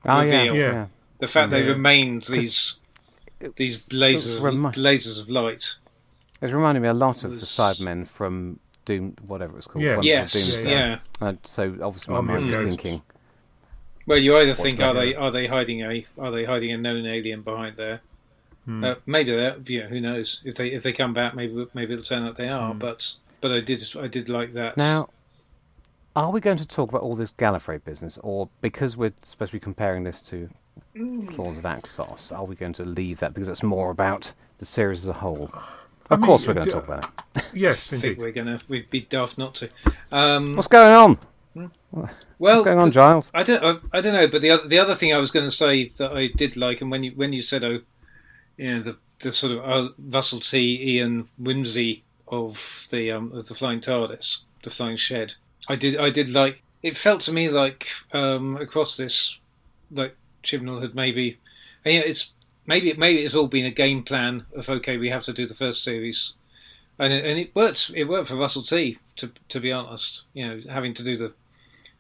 Reveal. Yeah. The fact they remained these lasers of light. It's reminding me a lot of the Cybermen from Doom, whatever it's called. Yeah. Chronicles of Yes, Doomsday. yeah. So obviously my Army of mind was Ghosts. thinking, Well, you either What's think that, are they hiding a known alien behind there? Maybe that, who knows? If they come back, maybe it'll turn out they are. But I did like that. now, are we going to talk about all this Gallifrey business, or because we're supposed to be comparing this to Claws of Axos, are we going to leave that because it's more about the series as a whole? Of course, we're going to talk about it. Yes, I think indeed. we'd be daft not to. What's going on? Well, What's going on, Giles? I don't know, but the other thing I was going to say that I did like, and when you said, the sort of Russell T. Ian whimsy of the flying TARDIS, the flying shed, I did like. It felt to me like across this, like Chibnall had maybe, it's maybe it's all been a game plan of we have to do the first series, and it worked. It worked for Russell T. To be honest, having to do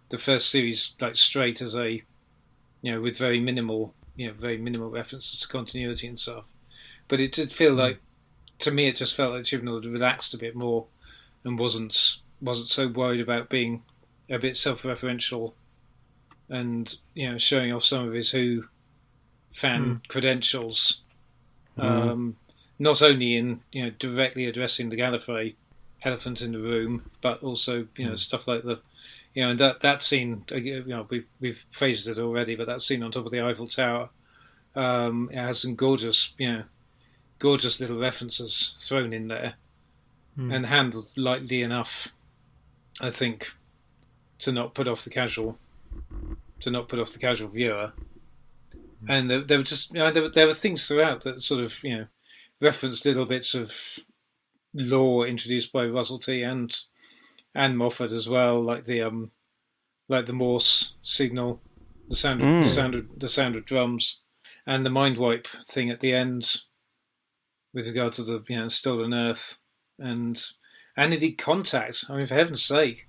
the first series like straight as a, with very minimal references to continuity and stuff. But it did feel like, to me, it just felt like Chibnall had relaxed a bit more and wasn't so worried about being a bit self-referential and showing off some of his Who fan credentials, not only in directly addressing the Gallifrey elephant in the room, but also stuff like the. And that scene, we've phrased it already, but that scene on top of the Eiffel Tower, it has some gorgeous little references thrown in there, and handled lightly enough, I think, to not put off the casual viewer. And there were just there were things throughout that sort of referenced little bits of lore introduced by Russell T. and Moffat as well, like the Morse signal, the sound of drums, and the mind wipe thing at the end, with regard to the stolen Earth, and indeed Contact. I mean, for heaven's sake,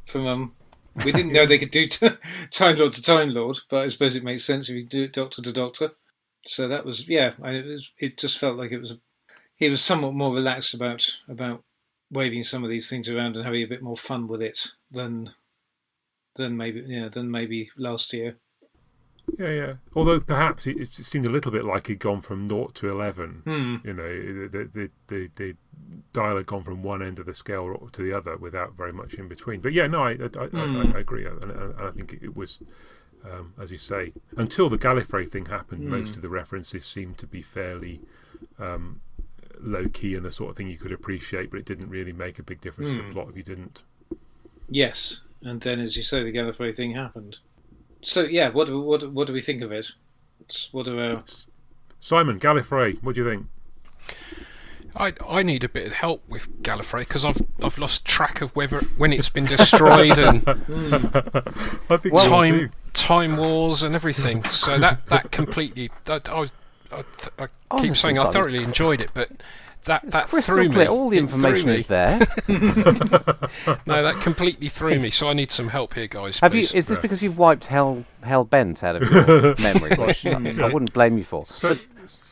from we didn't know they could do Time Lord to Time Lord, but I suppose it makes sense if you do it Doctor to Doctor. So that was it just felt like he was somewhat more relaxed about waving some of these things around and having a bit more fun with it than maybe last year. Yeah. Although perhaps it seemed a little bit like he'd gone from 0 to 11. The dial had gone from one end of the scale to the other without very much in between. But yeah, no, I agree, and I think it was, as you say, until the Gallifrey thing happened, most of the references seemed to be fairly low key and the sort of thing you could appreciate, but it didn't really make a big difference to the plot if you didn't. Yes, and then, as you say, the Gallifrey thing happened. So yeah, what do we think of it? What are our... Simon, Gallifrey, what do you think? I need a bit of help with Gallifrey because I've lost track of when it's been destroyed and I think time wars and everything. So that completely. I keep saying I thoroughly enjoyed it, but that threw me. All the information is there. No, that completely threw me. So I need some help here, guys. Have you? Is this because you've wiped Hell Bent out of your memory? Which I wouldn't blame you for. But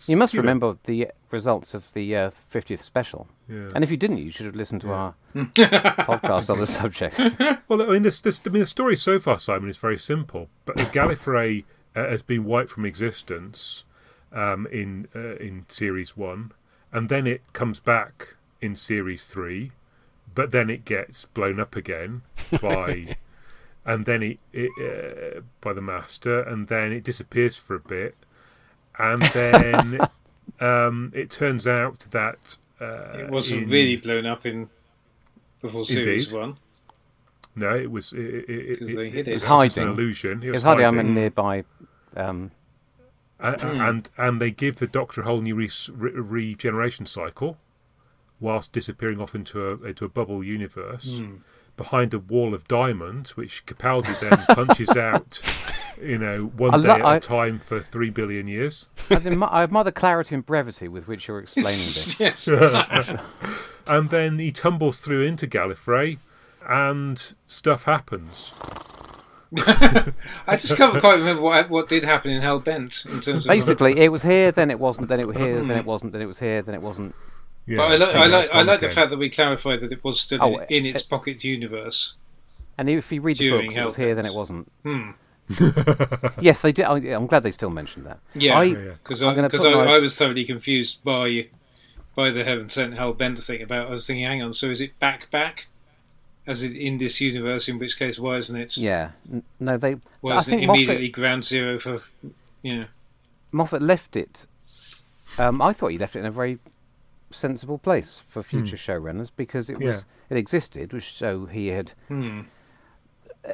you must remember the results of the 50th special. Yeah. And if you didn't, you should have listened to our podcast on the subject. Well, I mean, the story so far, Simon, is very simple. But Gallifrey has been wiped from existence in Series 1, and then it comes back in Series 3, but then it gets blown up again by... and then it by the Master, and then it disappears for a bit, and then it turns out that it wasn't really blown up before Series 1. No, it was. It was hiding. Just an illusion. It was hiding. I'm nearby. And they give the Doctor a whole new regeneration cycle, whilst disappearing off into a bubble universe behind a wall of diamond, which Capaldi then punches out, one day at a time for 3 billion years. I admire the clarity and brevity with which you're explaining this. Yes. And then he tumbles through into Gallifrey, and stuff happens. I just can't quite remember what did happen in Hell Bent in terms of... Basically, it was here, then it wasn't, then it was here, then it wasn't, then it was here, then it wasn't. Yeah, But maybe I that's gone like the again. fact that we clarified that it was still Oh, in its pocket universe. And if you read the During books, it was here, then it Hellbent. wasn't. Hmm. Yes, they did. I'm glad they still mentioned that. Yeah, Yeah. because I'm gonna put I was thoroughly confused by the Heaven Sent Hellbent thing. I was thinking, hang on, so is it back? As in this universe, in which case, why isn't it? Yeah, no, they. Why I isn't think it immediately ground zero for? Moffat left it. I thought he left it in a very sensible place for future showrunners because it existed, so he had.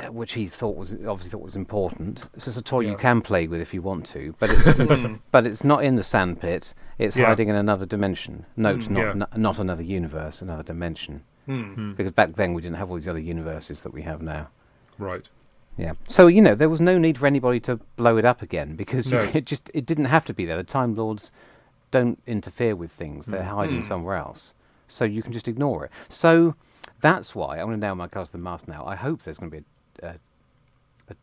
Which he obviously thought was important. It's just a toy you can play with if you want to, but it's but it's not in the sandpit. It's hiding in another dimension. Note, not another universe, another dimension. Because back then we didn't have all these other universes that we have now. Right. Yeah. So there was no need for anybody to blow it up again because it didn't have to be there. The Time Lords don't interfere with things; they're hiding somewhere else. So you can just ignore it. So that's why I'm going to nail my cards to the mast now. I hope there's going to be a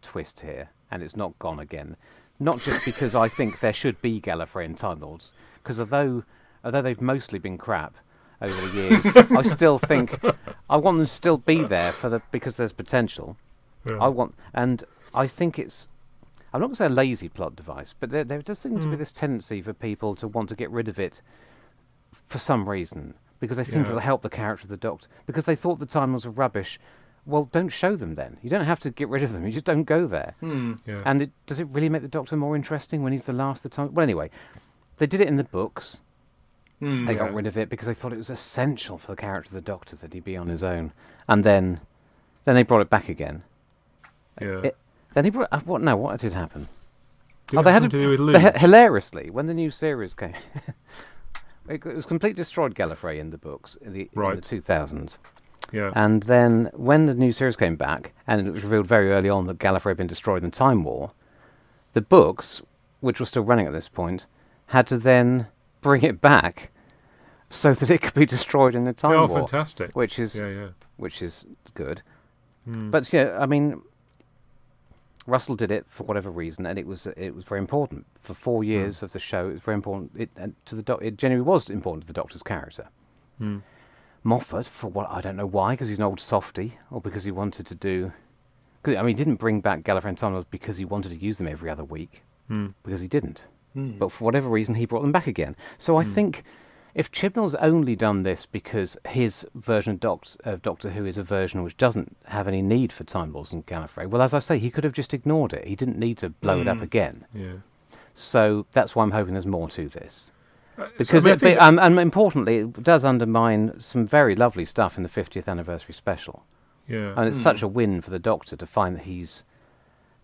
twist here, and it's not gone again. Not just because I think there should be Gallifrey and Time Lords, because although they've mostly been crap over the years, I still think I want them to still be there because there's potential. Yeah. I think it's. I'm not going to say a lazy plot device, but there does seem to be this tendency for people to want to get rid of it for some reason because they think it'll help the character of the Doctor. Because they thought the Time Lords were rubbish. Well, don't show them then. You don't have to get rid of them. You just don't go there. Yeah. And does it really make the Doctor more interesting when he's the last of the time? Well, anyway, they did it in the books. They got rid of it because they thought it was essential for the character of the Doctor that he be on his own. And then they brought it back again. Yeah. Then he brought what? No, what did happen? Did it They have had something to do with Luke? hilariously when the new series came. It was completely destroyed Gallifrey in the books in the 2000s. Yeah. And then when the new series came back, and it was revealed very early on that Gallifrey had been destroyed in Time War, the books, which were still running at this point, had to then bring it back so that it could be destroyed in the Time War. Fantastic. Which is good. But I mean, Russell did it for whatever reason, and it was very important for 4 years of the show. It was very important. It genuinely was important to the Doctor's character. Moffat, for what I don't know why, because he's an old softy, or because he wanted to do. He didn't bring back Gallifrey and Time Lords because he wanted to use them every other week, because he didn't. But for whatever reason, he brought them back again. So I think if Chibnall's only done this because his version of Doctor Who is a version which doesn't have any need for Time Lords and Gallifrey, well, as I say, he could have just ignored it. He didn't need to blow it up again. Yeah. So that's why I'm hoping there's more to this. Because and importantly, it does undermine some very lovely stuff in the 50th anniversary special. Yeah. And it's such a win for the Doctor to find that he's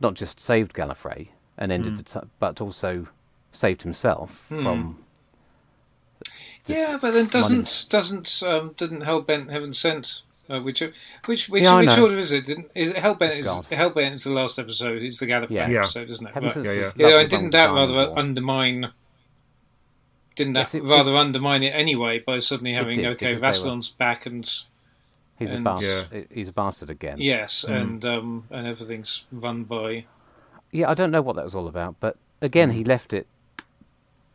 not just saved Gallifrey and ended but also saved himself from. Yeah, but then didn't Hellbent Heaven Sent, which Yeah, I know. order is it? Hellbent is the last episode. It's the Gallifrey episode, isn't it? Heaven Right. Sent's Yeah. And didn't that rather undermine? Didn't that rather undermine it anyway by suddenly having did, because Vasselon's back and he's a bastard. He's a bastard again. yes, and everything's run by. Yeah, I don't know what that was all about, but again, he left it.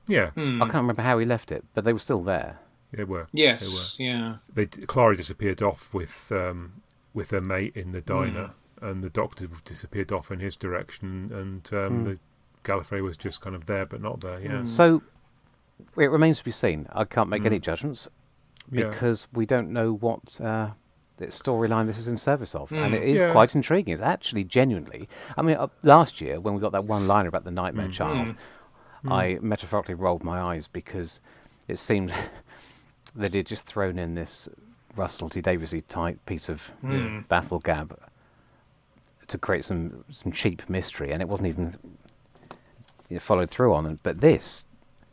Yeah. I can't remember how he left it, but they were still there. They were. Yes, They were. yeah. Clara disappeared off with her mate in the diner, and the Doctor disappeared off in his direction, and the Gallifrey was just kind of there but not there. Yeah. So it remains to be seen. I can't make any judgments because we don't know what the storyline this is in service of, and it is quite intriguing. It's actually genuinely. I mean, last year when we got that one liner about the Nightmare Child, I metaphorically rolled my eyes because it seemed that he'd just thrown in this Russell T Daviesy type piece of baffle gab to create some cheap mystery, and it wasn't even followed through on. But this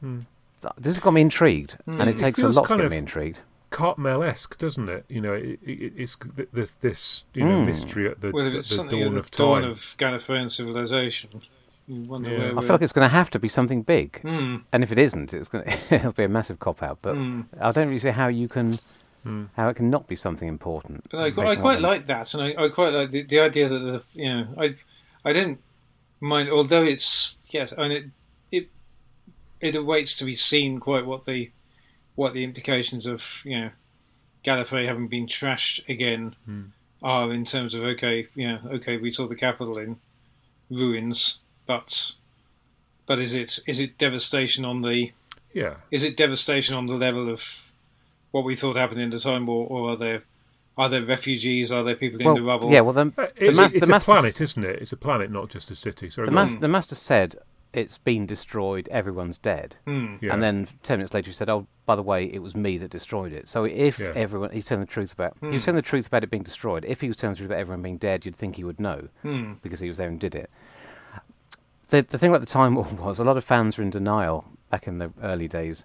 has got me intrigued, and it takes a lot to get me intrigued. Cartmel-esque, doesn't it? It's there's this mystery at the dawn of time. Dawn of Gallifreyan civilization. You wonder where I feel like it's going to have to be something big, and if it isn't, it'll be a massive cop out. But I don't really see how you can, how it can not be something important. But I quite like that, and I quite like the idea that I don't mind, although it's I mean it awaits to be seen quite what the what the implications of Gallifrey having been trashed again are in terms of okay, we saw the capital in ruins, but is it devastation on the is it devastation on the level of what we thought happened in the Time War, or are there refugees? Are there people in the rubble? Yeah, well, it's a planet, isn't it? It's a planet, not just a city. Sorry, the Master said it's been destroyed, everyone's dead. Yeah. And then 10 minutes later he said, oh, by the way, it was me that destroyed it. So if everyone... He's telling the truth about... He was telling the truth about it being destroyed. If he was telling the truth about everyone being dead, you'd think he would know, because he was there and did it. The thing about the Time War was, a lot of fans were in denial back in the early days,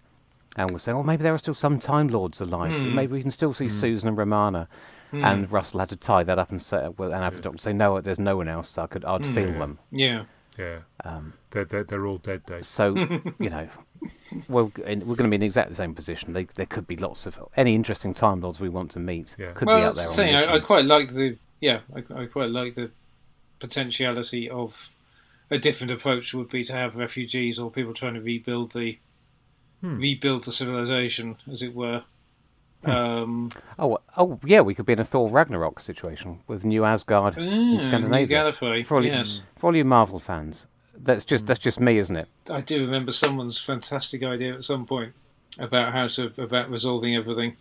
and were saying, oh, maybe there are still some Time Lords alive. Maybe we can still see Susan and Romana. And Russell had to tie that up and say, and have the Doctor say, no, there's no one else, so I'd feel them. Yeah. Yeah, they're all dead, Dave. So, we're going to be in exactly the same position. There could be lots of... Any interesting Time Lords we want to meet could be out there. That's the thing. I quite like I quite like the potentiality of a different approach would be to have refugees or people trying to rebuild the civilization, as it were. Yeah, we could be in a Thor Ragnarok situation with New Asgard in Scandinavia. New Gallifrey, for all you Marvel fans, that's just me, isn't it? I do remember someone's fantastic idea at some point about about resolving everything.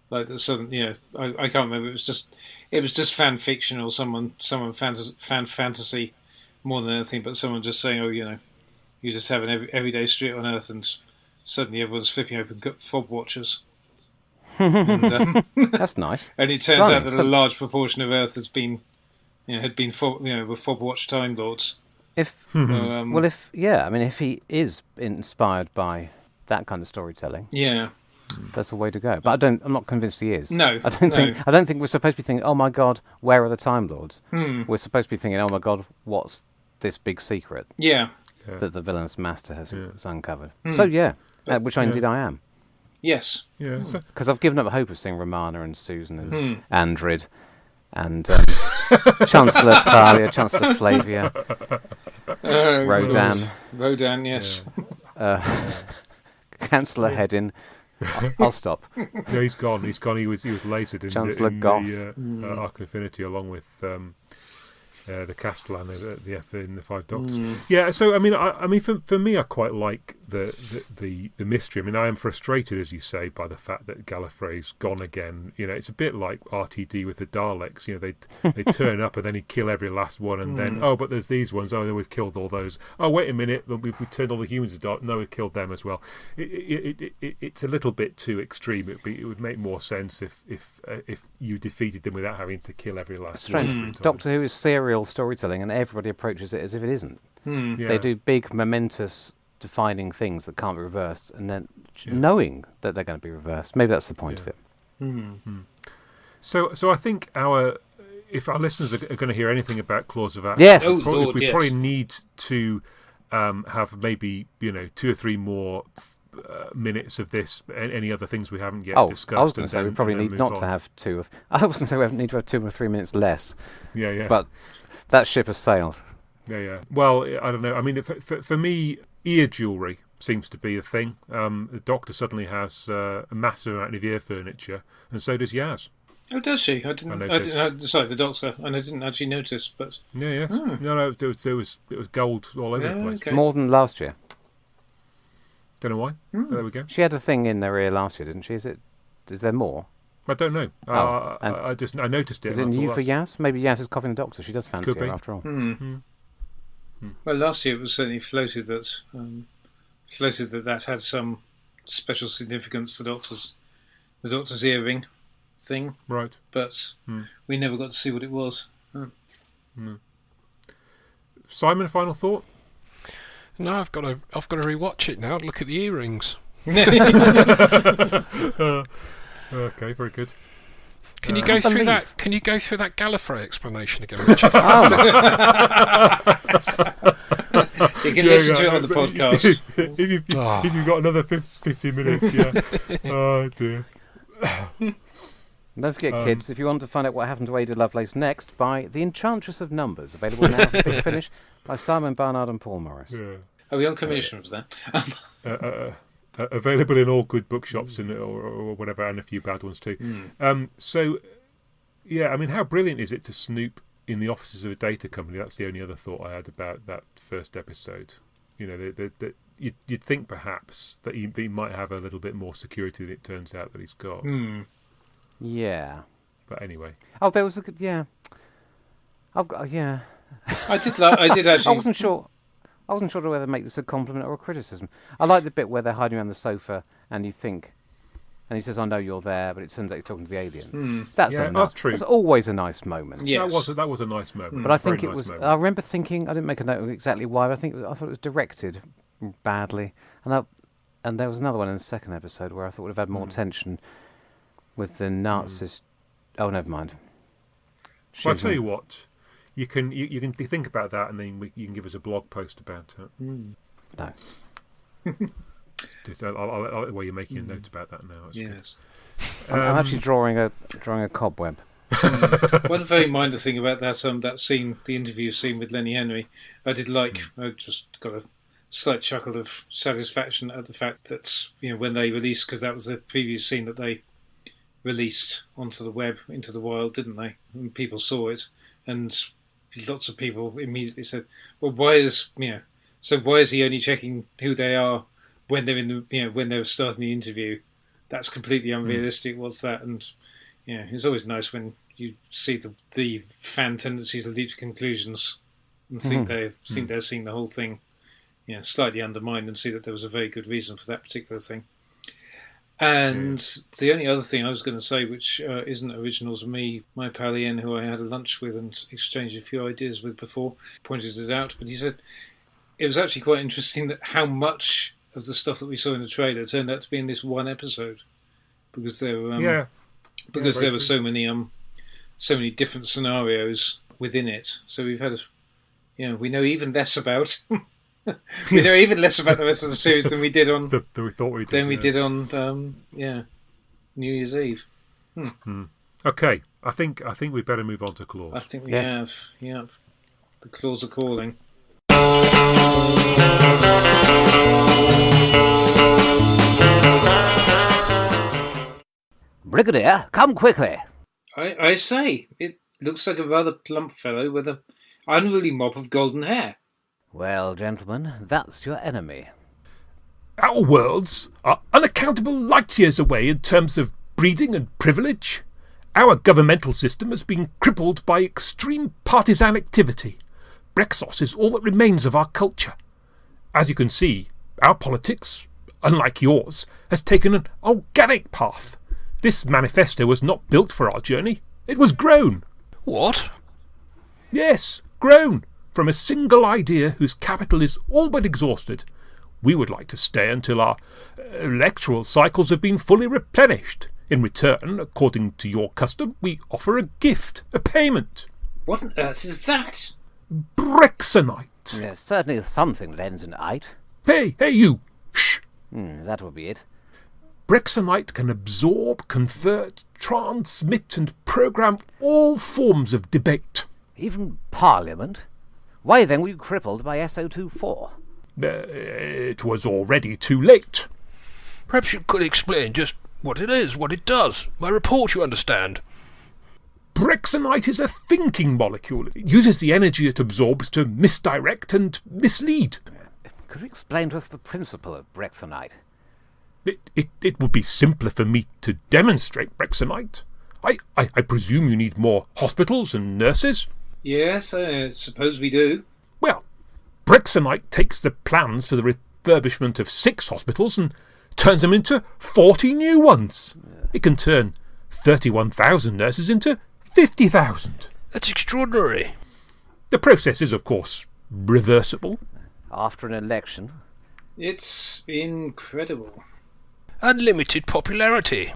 Like the southern, I can't remember. It was just fan fiction or someone fan fantasy more than anything. But someone just saying, you just have an everyday street on Earth, and suddenly everyone's flipping open fob watchers. And, that's nice. And it turns out that a large proportion of Earth has been, with fob watch Time Lords. If he is inspired by that kind of storytelling, that's the way to go. But I'm not convinced he is. No, I don't think we're supposed to be thinking, oh my God, where are the Time Lords? We're supposed to be thinking, oh my God, what's this big secret? That the villainous Master has uncovered. So indeed I am. Yes. Yeah. Because I've given up hope of seeing Romana and Susan and Andrid and Chancellor Thalia, Chancellor Flavia, Rodan. Rodan, yes. Councillor Headin. I'll stop. Yeah, he's gone. He was lasered in Chancellor the Arc of Infinity along with the Castellan in the Five Doctors. Yeah, so I mean, for me, I quite like the mystery. I mean, I am frustrated, as you say, by the fact that Gallifrey's gone again. It's a bit like RTD with the Daleks. They turn up and then he'd kill every last one, and then but there's these ones. Oh, we've killed all those. Oh, wait a minute, we turned all the humans to dark. No, we killed them as well. It's a little bit too extreme. It would make more sense if you defeated them without having to kill every last one. Strange. Doctor Who is serial storytelling, and everybody approaches it as if it isn't. They do big, momentous, defining things that can't be reversed, and then knowing that they're going to be reversed. Maybe that's the point of it. So I think if our listeners are going to hear anything about Claws of Action, we probably need to have maybe 2 or 3 more minutes of this. Any other things we haven't yet discussed? I was going to say we probably need not to have 2. I was going to say we need to have 2 or 3 minutes less. Yeah. But that ship has sailed. Yeah. Well, I don't know. I mean, for me, ear jewellery seems to be a thing. The Doctor suddenly has a massive amount of ear furniture, and so does Yaz. Oh, does she? Sorry, the Doctor, and I didn't actually notice. But yeah. No, it was gold all over the place. Okay. More than last year. Don't know why. There we go. She had a thing in her ear last year, didn't she? Is there more? I don't know. I noticed it. Is it new for Yaz? Maybe Yaz is copying the Doctor. She does fancy her after all. Well, last year it was certainly floated that had some special significance. The Doctor's earring thing, right? But we never got to see what it was. Simon, final thought? No, I've got to rewatch it now. Look at the earrings. Okay, very good. Can you go through that? Can you go through that Gallifrey explanation again, Richard? You can listen to it on the podcast. If you've got another 15 minutes, Oh dear. Don't forget, kids, if you want to find out what happened to Ada Lovelace next, buy The Enchantress of Numbers, available now for Big Finish by Simon Barnard and Paul Morris. Yeah. Are we on commission for that? Available in all good bookshops or whatever, and a few bad ones too. So, yeah, I mean, how brilliant is it to snoop in the offices of a data company? That's the only other thought I had about that first episode. You know, you'd think perhaps that he might have a little bit more security than it turns out that he's got. Yeah. But anyway. Oh, there was a good... Yeah. Yeah. I did actually... I wasn't sure whether to make this a compliment or a criticism. I like the bit where they're hiding around the sofa and you think... And he says, "I know you're there," but it turns out he's talking to the aliens. That's true. That's always a nice moment. Yes. That was a nice moment. But I think it was. I remember thinking. I didn't make a note of exactly why. But I thought it was directed badly. And there was another one in the second episode where I thought would have had more tension with the Nazis. Oh, never mind. Well, I'll tell you what. You can think about that, and then you can give us a blog post about it. No. I'll where you're making a note about that now. Yes. I'm actually drawing a cobweb. One very minor thing about that scene, the interview scene with Lenny Henry, I did like. I just got a slight chuckle of satisfaction at the fact that when they released, because that was the previous scene that they released onto the web, into the wild, didn't they? And people saw it, and lots of people immediately said, "Well, why is he only checking who they are when they're in the when they're starting the interview? That's completely unrealistic. What's that?" And it's always nice when you see the fan tendency to leap to conclusions and think they're seeing the whole thing slightly undermined, and see that there was a very good reason for that particular thing. And the only other thing I was going to say, which isn't original to me, my pal Ian, who I had a lunch with and exchanged a few ideas with before, pointed it out. But he said it was actually quite interesting that how much of the stuff that we saw in the trailer turned out to be in this one episode, because there were there were so many different scenarios within it. So we've had we know even less about we know even less about the rest of the series than we did on New Year's Eve. Okay, I think we better move on to claws. I think we have. Yeah, the claws are calling. Brigadier, come quickly. I say, it looks like a rather plump fellow with an unruly mop of golden hair. Well, gentlemen, that's your enemy. Our worlds are unaccountable light years away in terms of breeding and privilege. Our governmental system has been crippled by extreme partisan activity. Brexos is all that remains of our culture. As you can see, our politics, unlike yours, has taken an organic path. This manifesto was not built for our journey. It was grown. What? Yes, grown from a single idea whose capital is all but exhausted. We would like to stay until our electoral cycles have been fully replenished. In return, according to your custom, we offer a gift, a payment. What on earth is that? Brexonite. Yes, certainly something that ends in "ite." Hey, you! Shh! That would be it. Brexonite can absorb, convert, transmit and program all forms of debate. Even Parliament? Why then were you crippled by SO24? It was already too late. Perhaps you could explain just what it is, what it does. My report, you understand. Brexonite is a thinking molecule. It uses the energy it absorbs to misdirect and mislead. Could you explain to us the principle of Brexonite? It would be simpler for me to demonstrate Brexonite. I presume you need more hospitals and nurses? Yes, I suppose we do. Well, Brexonite takes the plans for the refurbishment of 6 hospitals and turns them into 40 new ones. It can turn 31,000 nurses into 50,000. That's extraordinary. The process is, of course, reversible. After an election? It's incredible. Unlimited popularity.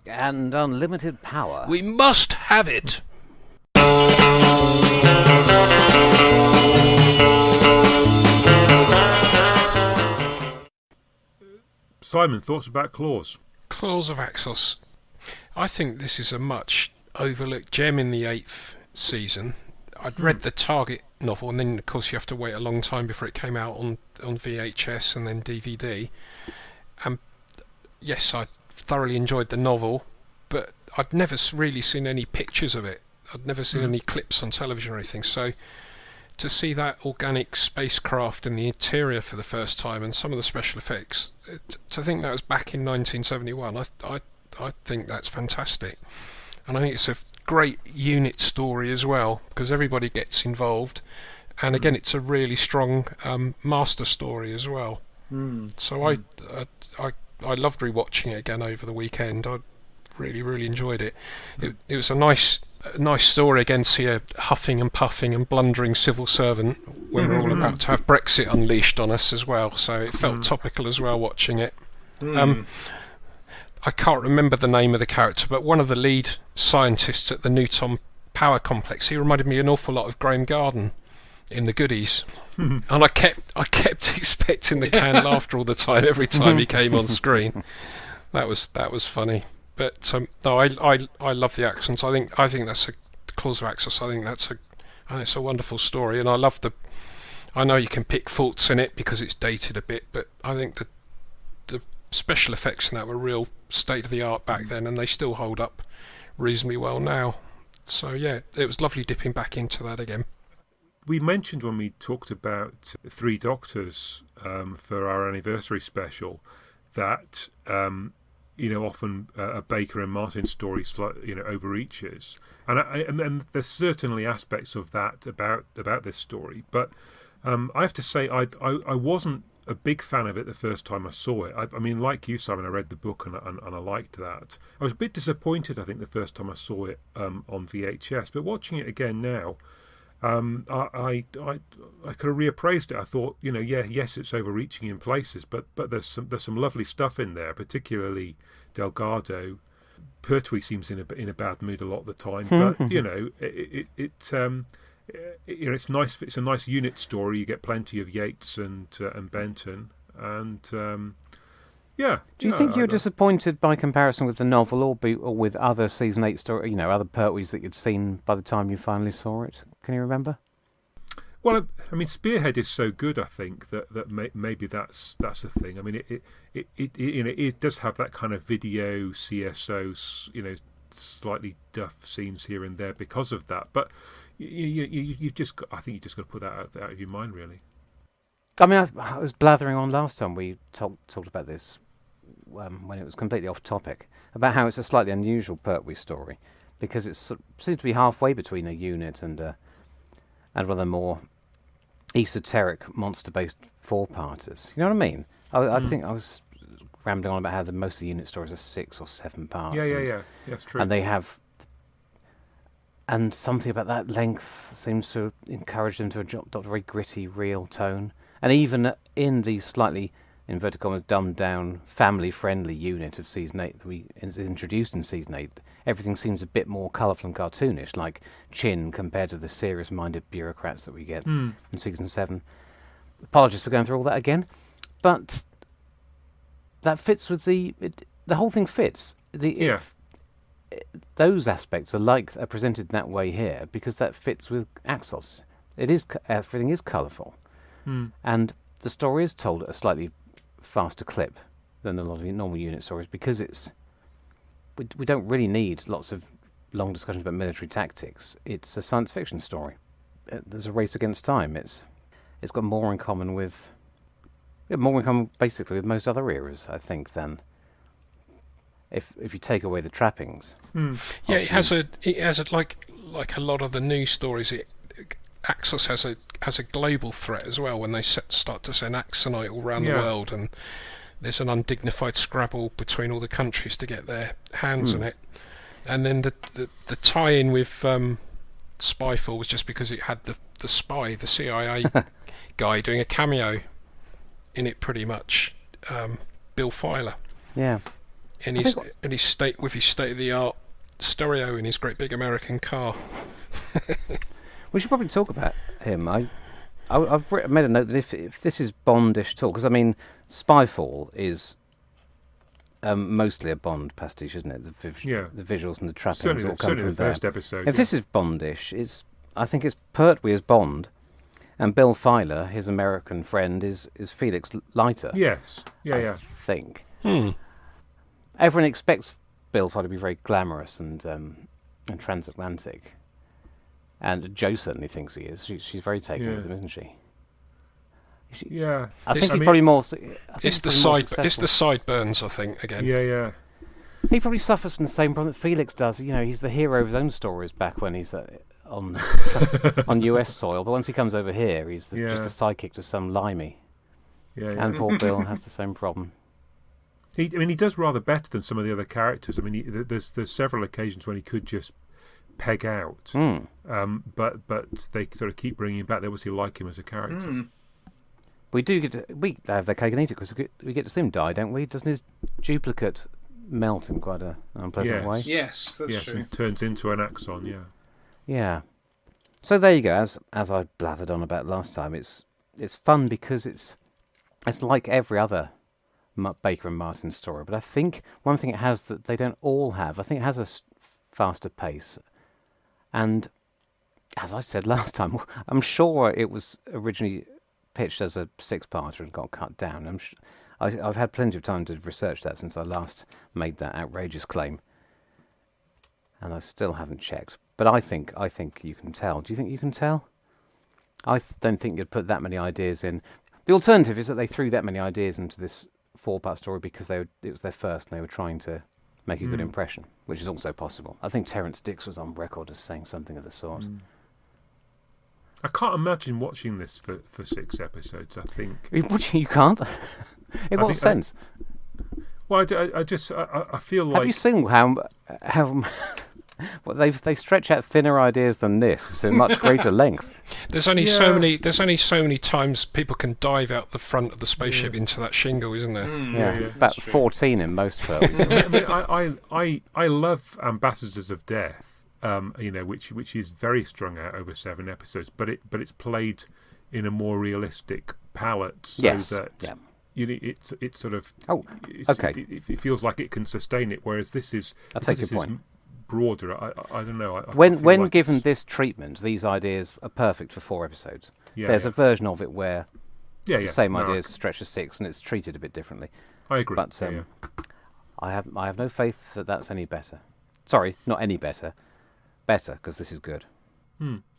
And unlimited power. We must have it. Simon, thoughts about claws? Claws of Axos. I think this is a much overlooked gem in the 8th season. I'd read the Target novel, and then of course you have to wait a long time before it came out on VHS and then DVD. and yes, I thoroughly enjoyed the novel, but I'd never really seen any pictures of it. I'd never seen any clips on television or anything. So to see that organic spacecraft in the interior for the first time and some of the special effects, to think that was back in 1971, I think that's fantastic. And I think it's a great unit story as well, because everybody gets involved. And again, it's a really strong master story as well. So I loved rewatching it again over the weekend. I really enjoyed it. It was a nice story again, see a huffing and puffing and blundering civil servant when we're all about to have Brexit unleashed on us as well. So it felt topical as well watching it. I can't remember the name of the character, but one of the lead scientists at the Newton Power Complex, he reminded me an awful lot of Graham Garden in The Goodies. And I kept expecting the canned laughter all the time every time he came on screen. That was funny. But no, I love the accents. I think that's Claws of Axos. I think it's a wonderful story, and I love I know you can pick faults in it because it's dated a bit, but I think the special effects in that were real state of the art back then, and they still hold up reasonably well now. So yeah, it was lovely dipping back into that again. We mentioned when we talked about Three Doctors for our anniversary special that often a Baker and Martin story overreaches, and there's certainly aspects of that about this story. But I have to say I wasn't a big fan of it the first time I saw it. I mean, like you, Simon, I read the book and I liked that. I was a bit disappointed, I think, the first time I saw it on VHS. But watching it again now, I could have reappraised it. I thought, yes, it's overreaching in places, but there's some lovely stuff in there, particularly Delgado. Pertwee seems in a bad mood a lot of the time, but it's nice. It's a nice unit story. You get plenty of Yates and Benton, and Do you think you were disappointed by comparison with the novel, or with other season 8 story, other Pertwees that you'd seen by the time you finally saw it? Can you remember? Well, I mean, Spearhead is so good. I think that maybe that's the thing. I mean, it does have that kind of video CSO, slightly duff scenes here and there because of that. But you just got, I think you just got to put that out of your mind, really. I mean, I was blathering on last time we talked about this when it was completely off topic, about how it's a slightly unusual Pertwee story because it seems to be halfway between a unit and rather more esoteric monster-based four-parters. You know what I mean? I think I was rambling on about how most of the unit stories are 6 or 7 parts. Yeah, that's true. And they have, and something about that length seems to encourage them to adopt a very gritty, real tone. And even in the slightly, inverted commas, dumbed-down, family-friendly unit of Season 8 that we introduced in Season 8, everything seems a bit more colourful and cartoonish, like Chin compared to the serious-minded bureaucrats that we get in Season 7. Apologies for going through all that again, but that fits with the whole thing fits. Those aspects are presented that way here because that fits with Axos. Everything is colourful. And the story is told at a slightly faster clip than a lot of normal unit stories because we don't really need lots of long discussions about military tactics. It's a science fiction story. There's a race against time. It's got more in common basically with most other eras, I think, than if you take away the trappings. Yeah, it has like a lot of the news stories. Axos has a global threat as well when they start to send Axonite all around the world, and there's an undignified scrabble between all the countries to get their hands on it. And then the tie-in with Spyfall was just because it had the spy, the CIA guy, doing a cameo in it, pretty much. Bill Filer. Yeah. In his state-of-the-art stereo in his great big American car. We should probably talk about him. I've made a note that if this is Bondish at all, because I mean, Spyfall is mostly a Bond pastiche, isn't it? The visuals and the trappings all come from the first episode. If this is Bondish, I think it's Pertwee as Bond, and Bill Filer, his American friend, is Felix Leiter. Yes, I think. Everyone expects Bill to be very glamorous and transatlantic, and Jo certainly thinks he is. She's very taken with him, isn't she? Yeah, I think he's probably more. It's the sideburns, I think. Again, yeah. He probably suffers from the same problem that Felix does. You know, he's the hero of his own stories back when he's on on US soil, but once he comes over here, he's just a sidekick to some limey. Yeah. And poor Bill has the same problem. He does rather better than some of the other characters. I mean, there's several occasions when he could just peg out, but they sort of keep bringing him back. They obviously like him as a character. We have their cake and eat it because we get to see him die, don't we? Doesn't his duplicate melt in quite an unpleasant way? Yes, that's true. And turns into an Axon. Yeah. So there you go. As I blathered on about last time, it's fun because it's like every other Baker and Martin story, but I think one thing it has that they don't all have, I think it has a faster pace. And as I said last time, I'm sure it was originally pitched as a 6-parter and got cut down. I've had plenty of time to research that since I last made that outrageous claim, and I still haven't checked. But I think you can tell. Do you think you can tell? I don't think you'd put that many ideas in. The alternative is that they threw that many ideas into this 4-part story because it was their first and they were trying to make a good impression, which is also possible. I think Terrence Dicks was on record as saying something of the sort. I can't imagine watching this for 6 episodes. I think you can't. In what sense? I feel like. Have you seen how well, they stretch out thinner ideas than this to much greater length? There's only so many times people can dive out the front of the spaceship into that shingle, isn't there? About 14 in most films. I love Ambassadors of Death. Which is very strung out over 7 episodes, but it's played in a more realistic palette, so that it's sort of it feels like it can sustain it. Whereas this is broader. I don't know. When given this treatment, these ideas are perfect for 4 episodes. There's a version of it where the same ideas stretch to 6, and it's treated a bit differently. I agree, but I have no faith that that's any better. Sorry, not any better. Better, because this is good.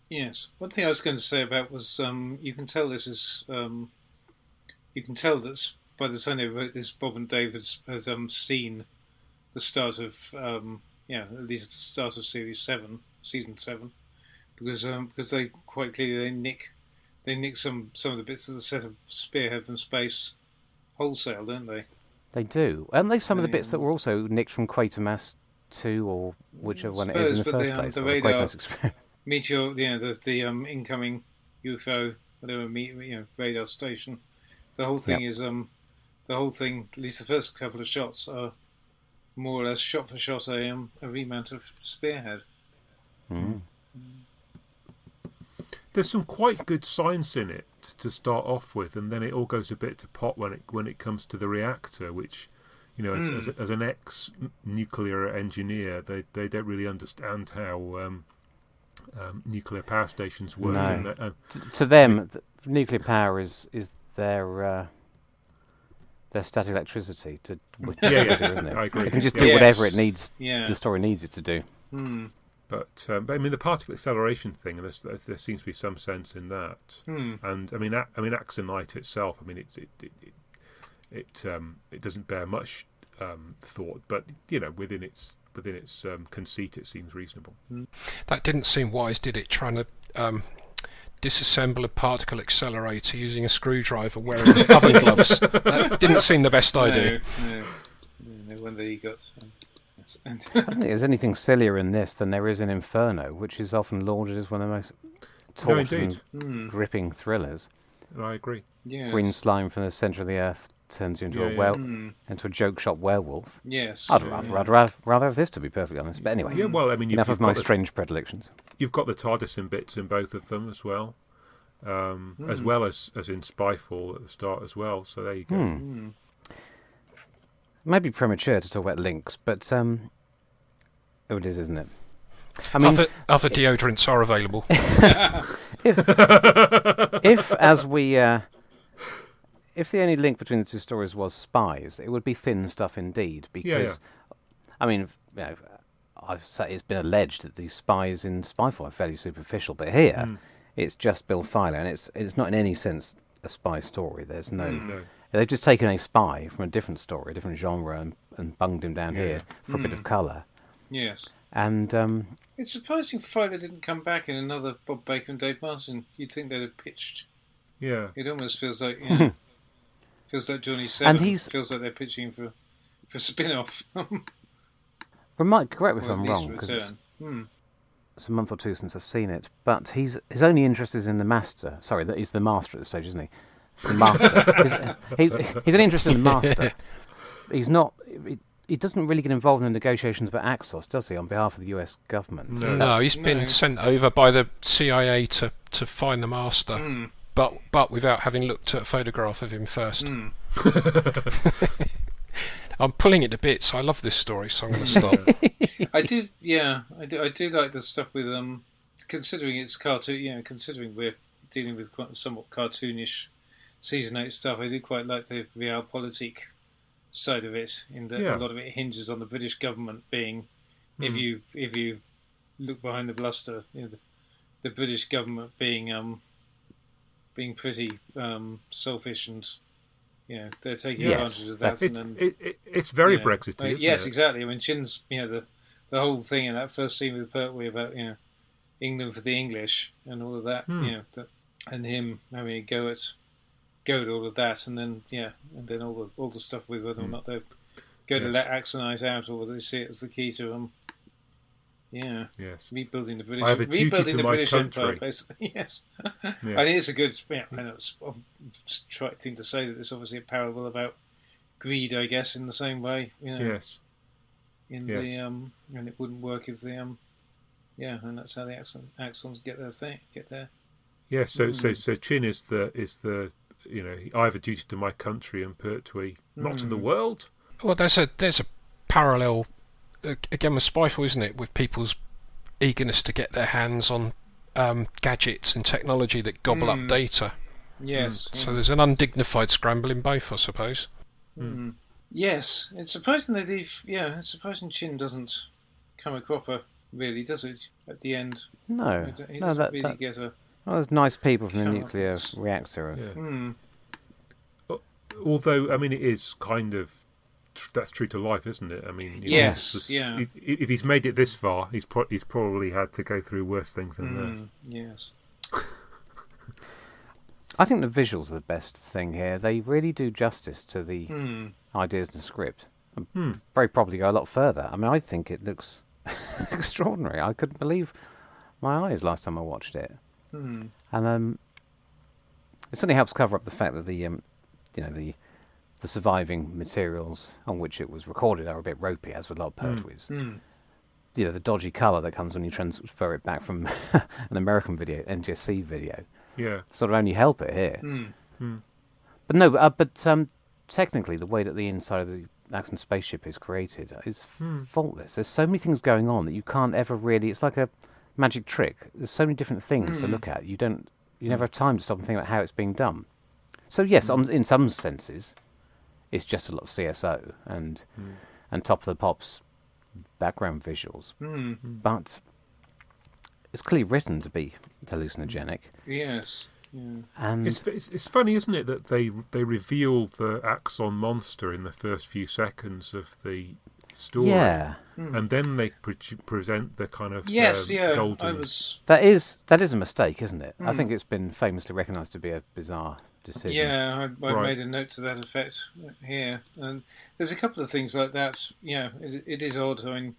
Yes. One thing I was going to say about was you can tell this is you can tell that by the time they wrote this, Bob and Dave has seen the start of at least the start of season 7, because they quite clearly they nick some of the bits of the set of Spearhead from Space wholesale, don't they? They do, and they some of the bits that were also nicked from Quatermass 2 or whichever one it is in the first place. The radar meteor, the incoming UFO, whatever, radar station. The whole thing is at least the first couple of shots are more or less shot for shot a remount of Spearhead. There's some quite good science in it to start off with, and then it all goes a bit to pot when it comes to the reactor, which, as an ex-nuclear engineer, they don't really understand how nuclear power stations work. No. To them, nuclear power is their static electricity. Isn't it? I agree. It can just do whatever it needs. The story needs it to do. But I mean, the particle acceleration thing, there seems to be some sense in that. And I mean, Axonite itself. I mean, it doesn't bear much thought, but within its conceit, it seems reasonable. That didn't seem wise, did it? Trying to disassemble a particle accelerator using a screwdriver wearing oven gloves. That didn't seem the best idea. No wonder he got. I don't think there's anything sillier in this than there is in Inferno, which is often lauded as one of the most taut and gripping thrillers. I agree. Yes. Green slime from the centre of the earth turns you into into a joke shop werewolf. Yes. I'd rather have this, to be perfectly honest. But anyway, enough of my strange predilections. You've got the TARDIS in bits in both of them as well, as well as in Spyfall at the start as well. So there you go. Maybe premature to talk about links, but it is, isn't it? I mean, other deodorants are available. if as we if the only link between the two stories was spies, it would be thin stuff indeed. Because, I mean, I've said it's been alleged that these spies in Spyfall are fairly superficial, but here it's just Bill Filer, and it's not in any sense a spy story. There's no. They've just taken a spy from a different story, a different genre, and bunged him down here for a bit of colour. Yes. And it's surprising Filer didn't come back in another Bob Baker and Dave Martin. You'd think they'd have pitched. Yeah. It almost feels like feels like Johnny Seven. And feels like they're pitching for a spin-off. Correct me if I'm wrong, because it's a month or two since I've seen it. But his only interest is in the Master. Sorry, he's the Master at the stage, isn't he? The Master. he's an interest in the Master. He's not. He doesn't really get involved in the negotiations about Axos, does he, on behalf of the US government? No, he's been sent over by the CIA to find the Master, but without having looked at a photograph of him first. I'm pulling it to bits. I love this story, so I'm going to stop. I do like the stuff with considering it's cartoon. Considering we're dealing with quite somewhat cartoonish season 8 stuff, I do quite like the realpolitik side of it. In that a lot of it hinges on the British government being, if you look behind the bluster, the British government being pretty selfish and. They're taking advantage of that. It's very Brexity, isn't yes, it? exactly. When Chin's, the whole thing in that first scene with Pertwee about, England for the English and all of that, and him having a go at all of that, and then all the stuff with whether or not they're going to let Axonite out or whether they see it as the key to rebuilding the British. I have a duty to my British country. Empire, basically. Yes. I think it's a good. I know it's a trite thing to say that it's obviously a parable about greed, I guess, in the same way. Yes. And it wouldn't work if the and that's how the Axons get their thing. Yes. So Chin is the I have a duty to my country, and Pertwee not to the world. Well, there's a parallel. Again with Spyfall, isn't it, with people's eagerness to get their hands on gadgets and technology that gobble up data. Yes. So there's an undignified scramble in both, I suppose. Yes. It's surprising they leave. Yeah, it's surprising Chin doesn't come a cropper, really, does it, at the end? No. He doesn't really get a... Well, there's nice people from the nuclear reactor. Although, I mean, it is kind of... That's true to life, isn't it? I mean, yes, if he's made it this far, he's probably had to go through worse things than that. Yes. I think the visuals are the best thing here. They really do justice to the ideas in the script. Very probably go a lot further. I mean, I think it looks extraordinary. I couldn't believe my eyes last time I watched it. And it certainly helps cover up the fact that the surviving materials on which it was recorded are a bit ropey, as with a lot of Pertwee's. The dodgy colour that comes when you transfer it back from an American video, NTSC video. Yeah. Sort of only help it here. But technically, the way that the inside of the Axon spaceship is created is faultless. There's so many things going on that you can't ever really... It's like a magic trick. There's so many different things to look at. You never have time to stop and think about how it's being done. So yes, in some senses... It's just a lot of CSO and top of the pops background visuals, but it's clearly written to be hallucinogenic. Yes, and it's funny, isn't it, that they reveal the Axon monster in the first few seconds of the story, and then they present the kind of golden. That is a mistake, isn't it? I think it's been famously recognised to be a bizarre decision. Yeah, I made a note to that effect here, and there's a couple of things like that. Yeah, it is odd. I mean,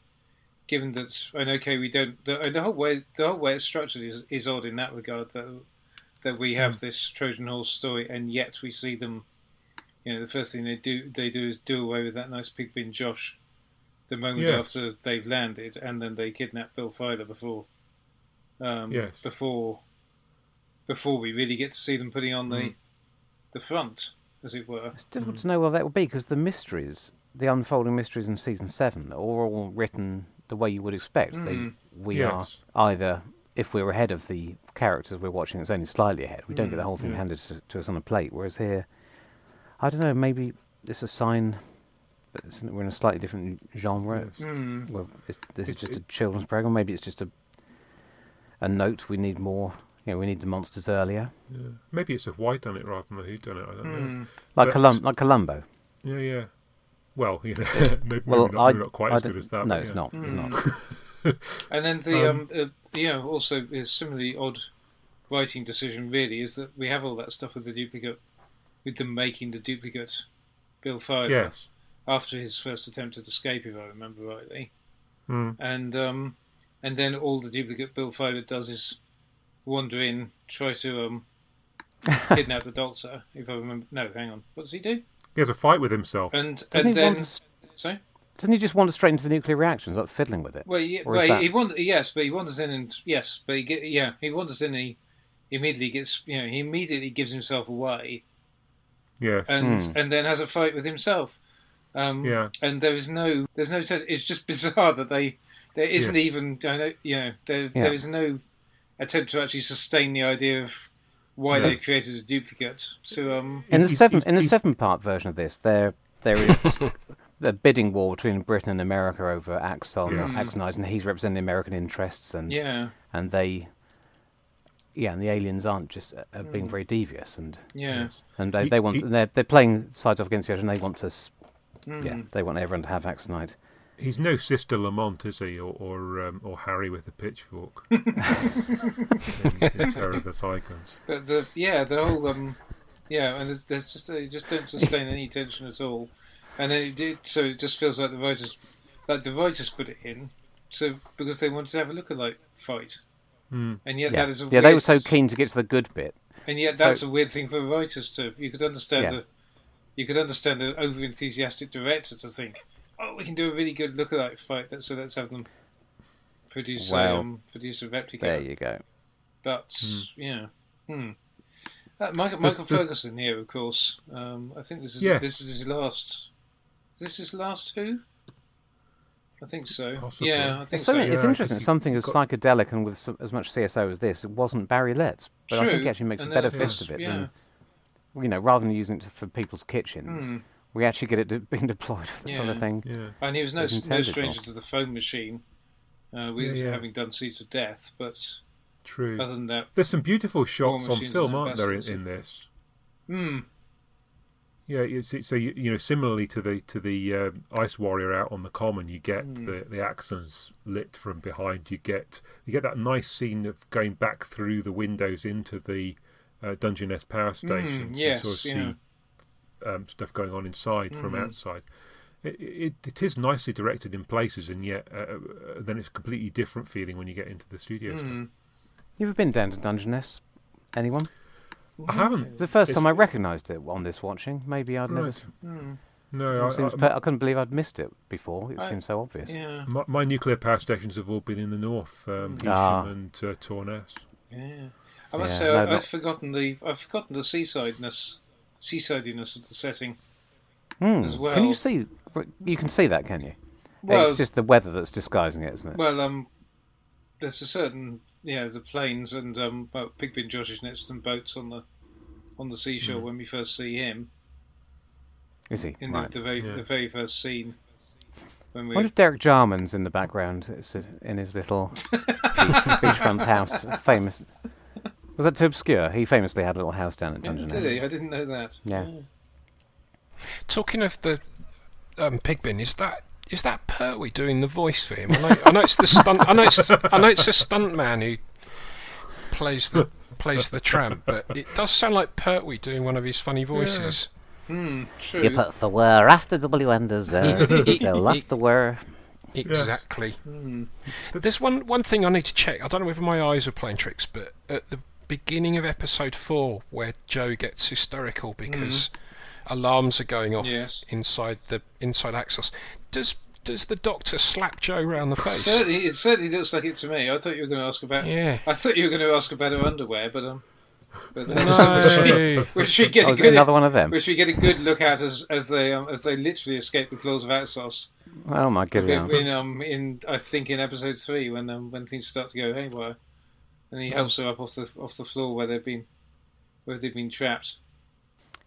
given that, and okay, we don't. The whole way it's structured is odd in that regard. That we have this Trojan horse story, and yet we see them. The first thing they do is do away with that nice pig bin Josh. The moment after they've landed, and then they kidnap Bill Filer before we really get to see them putting on the front, as it were. It's difficult to know what that will be, because the mysteries, the unfolding mysteries in season 7, are all written the way you would expect. We are either, if we're ahead of the characters we're watching, it's only slightly ahead. We don't get the whole thing handed to us on a plate, whereas here I don't know. Maybe it's a sign that we're in a slightly different genre. Yes. Well, this is just a children's program. Maybe it's just a note. We need more. We need the monsters earlier. Yeah. Maybe it's a why done it rather than a who done it. I don't know. Like Columbo. Yeah. Well, maybe not quite as good as that. No, but it's yeah. not. It's not. And then the also a similarly odd writing decision really is that we have all that stuff with the duplicate, with them making the duplicate Bill Filer Yes. after his first attempt at escape, if I remember rightly. Mm. And then all the duplicate Bill Filer does is wander in, try to kidnap the Doctor. If I remember, no, hang on, what does he do? He has a fight with himself. Sorry. Doesn't he just wander straight into the nuclear reactions, like fiddling with it? Well, he wanders in, and he wanders in. And he immediately gets, he immediately gives himself away, Yes. and then has a fight with himself. Yeah. And there's no. It's just bizarre that there isn't even. There is no attempt to actually sustain the idea of why they created a duplicate. To in the 7-part version of this, there is a bidding war between Britain and America over Axonite, and he's representing the American interests, and the aliens aren't just being very devious, and they want they're playing sides off against each other, and they want to they want everyone to have Axonite. He's no Sister Lamont, is he, or Harry with the pitchfork in Terror of the Cyclones. But the whole and there's just they just don't sustain any tension at all, and then it just feels like the writers put it in, because they wanted to have a look-alike fight, and yet that is they were so keen to get to the good bit, and yet that's a weird thing for the writers to. You could understand the over-enthusiastic director to think, oh, we can do a really good look-alike fight, so let's have them produce a replica. There you go. But Michael Ferguson here, of course. I think this is his last. Is this his last Who? I think so. Possibly. Yeah, I think so. so. It's interesting. Something as psychedelic and with as much CSO as this, it wasn't Barry Letts, but I think he actually makes a better fist of it than, rather than using it for people's kitchens. We actually get it being deployed for the sort of thing. Yeah. And he was no stranger to the phone machine, having done Seeds of Death, but true. Other than that, there's some beautiful shots on film, aren't there, in this? Yeah, so similarly to the Ice Warrior out on the common, you get the accents lit from behind. You get that nice scene of going back through the windows into the Dungeness power station. Yes, you sort of see stuff going on inside from outside. It is nicely directed in places, and yet then it's a completely different feeling when you get into the studio stuff. You ever been down to Dungeness? Anyone? I haven't. It's the first time I recognised it on this watching. Maybe I'd never. No, I couldn't believe I'd missed it before. It seemed so obvious. Yeah. My nuclear power stations have all been in the north, Heysham and Torness. Yeah, I must say I've forgotten the seasidiness of the setting as well. Can you see? You can see that, can you? Well, it's just the weather that's disguising it, isn't it? Well, there's a certain the planes and Pigbin Josh is next to some boats on the seashore when we first see him. Is he? In right. the very first scene. I wonder if Derek Jarman's in the background. It's in his little beachfront house. Famous. Was that too obscure? He famously had a little house down at Dungeness. Did he? I didn't know that. Yeah. Talking of the Pigbin, is that Pertwee doing the voice for him? I know it's the stunt. I know it's a stunt man who plays the tramp, but it does sound like Pertwee doing one of his funny voices. True. You put the word after W and the Z. You left the word. Exactly. There's one thing I need to check. I don't know whether my eyes are playing tricks, but at the beginning of episode 4, where Joe gets hysterical because alarms are going off inside Axos, does the Doctor slap Joe round the face? It certainly looks like it to me. I thought you were going to ask about. Yeah. I thought you were going to ask about her underwear, but which we get another one of them. Which we get a good look at as they literally escape the claws of Axos. Oh my goodness! In I think in episode 3 when things start to go haywire, and he helps her up off the floor where they've been trapped.